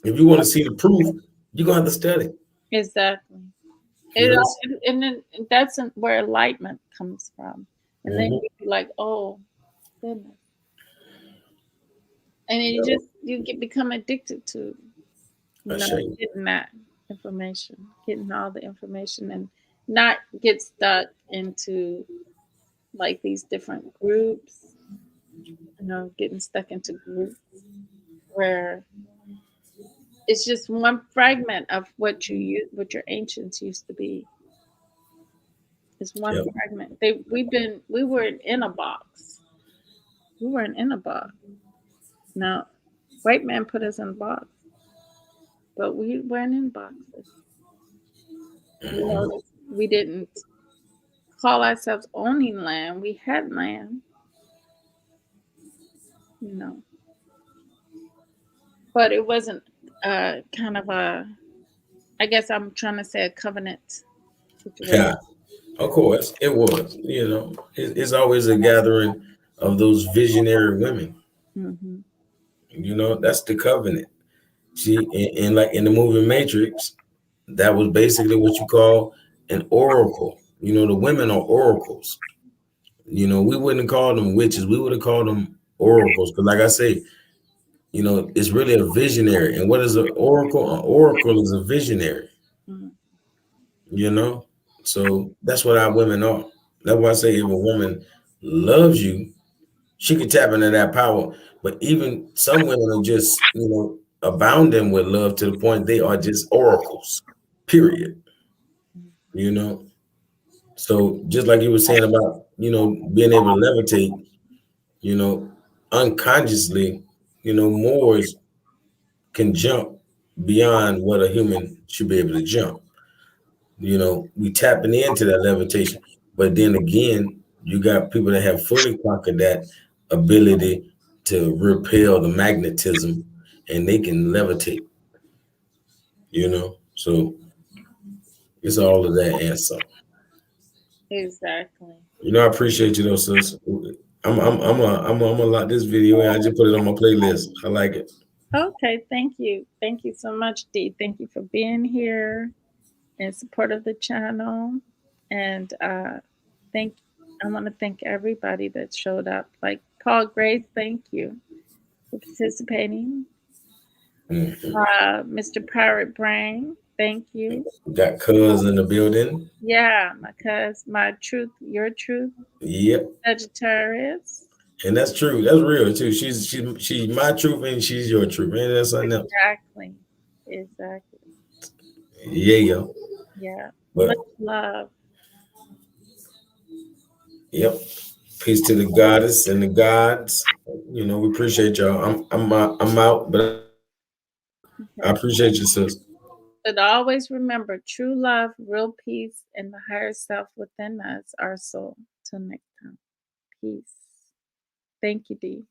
If you want to see the proof, you're gonna have to study. exactly. You It, know. and then that's where enlightenment comes from. And then Mhm. you be like, oh, goodness. And then you become addicted to, I say, getting that information, getting all the information, and not get stuck into like these different groups, getting stuck into groups where it's just one fragment of what your ancients used to be. It's one yep. fragment. We were in a box. We weren't in a box. Now, white man put us in a box, but we weren't in boxes. Mhm. We didn't call ourselves owning land. We had land, you know, but it wasn't kind of a, I guess I'm trying to say a covenant situation. Yeah, of course it was. You know, it's always a gathering of those visionary women. Hmm. You know, that's the covenant. See, in like in the movie Matrix, that was basically what you call an oracle. You know, the women are oracles. You know, we wouldn't call them witches. We would have called them oracles. Because, like I say, you know, it's really a visionary. And what is an oracle? An oracle is a visionary. Hmm. You know, so that's what our women are. That's why I say if a woman loves you, she could tap into that power. But even some women are just, you know, abounding with love to the point they are just oracles. Period. You know. So just like you were saying about, you know, being able to levitate, you know, unconsciously, you know, Moors can jump beyond what a human should be able to jump. You know, we tapping into that levitation. But then again, you got people that have fully conquered that ability to repel the magnetism and they can levitate, you know. So it's all of that and some. Exactly. You know, I appreciate you though, sis. I'm a like this video and I just put it on my playlist. I like it. Okay, thank you. Thank you so much, Dee. Thank you for being here in support of the channel. And thank I want to thank everybody that showed up. Like Paul Grace, thank you for participating. Mhm. Mr. Pirate Brain, thank you. Got cuz in the building. Yeah, my truth, your truth, Yep. Sagittarius. And that's true. That's real too. She's my truth and she's your truth. Man, that's something else. Exactly. Exactly. Yeah, yo. Yeah. Much But love. yep. Peace to the goddess and the gods. You know, we appreciate y'all. I'm out, but I Okay. appreciate you, sis. But always remember true love, real peace, and the higher self within us, our soul. Till next time. Peace. Thank you, Dee.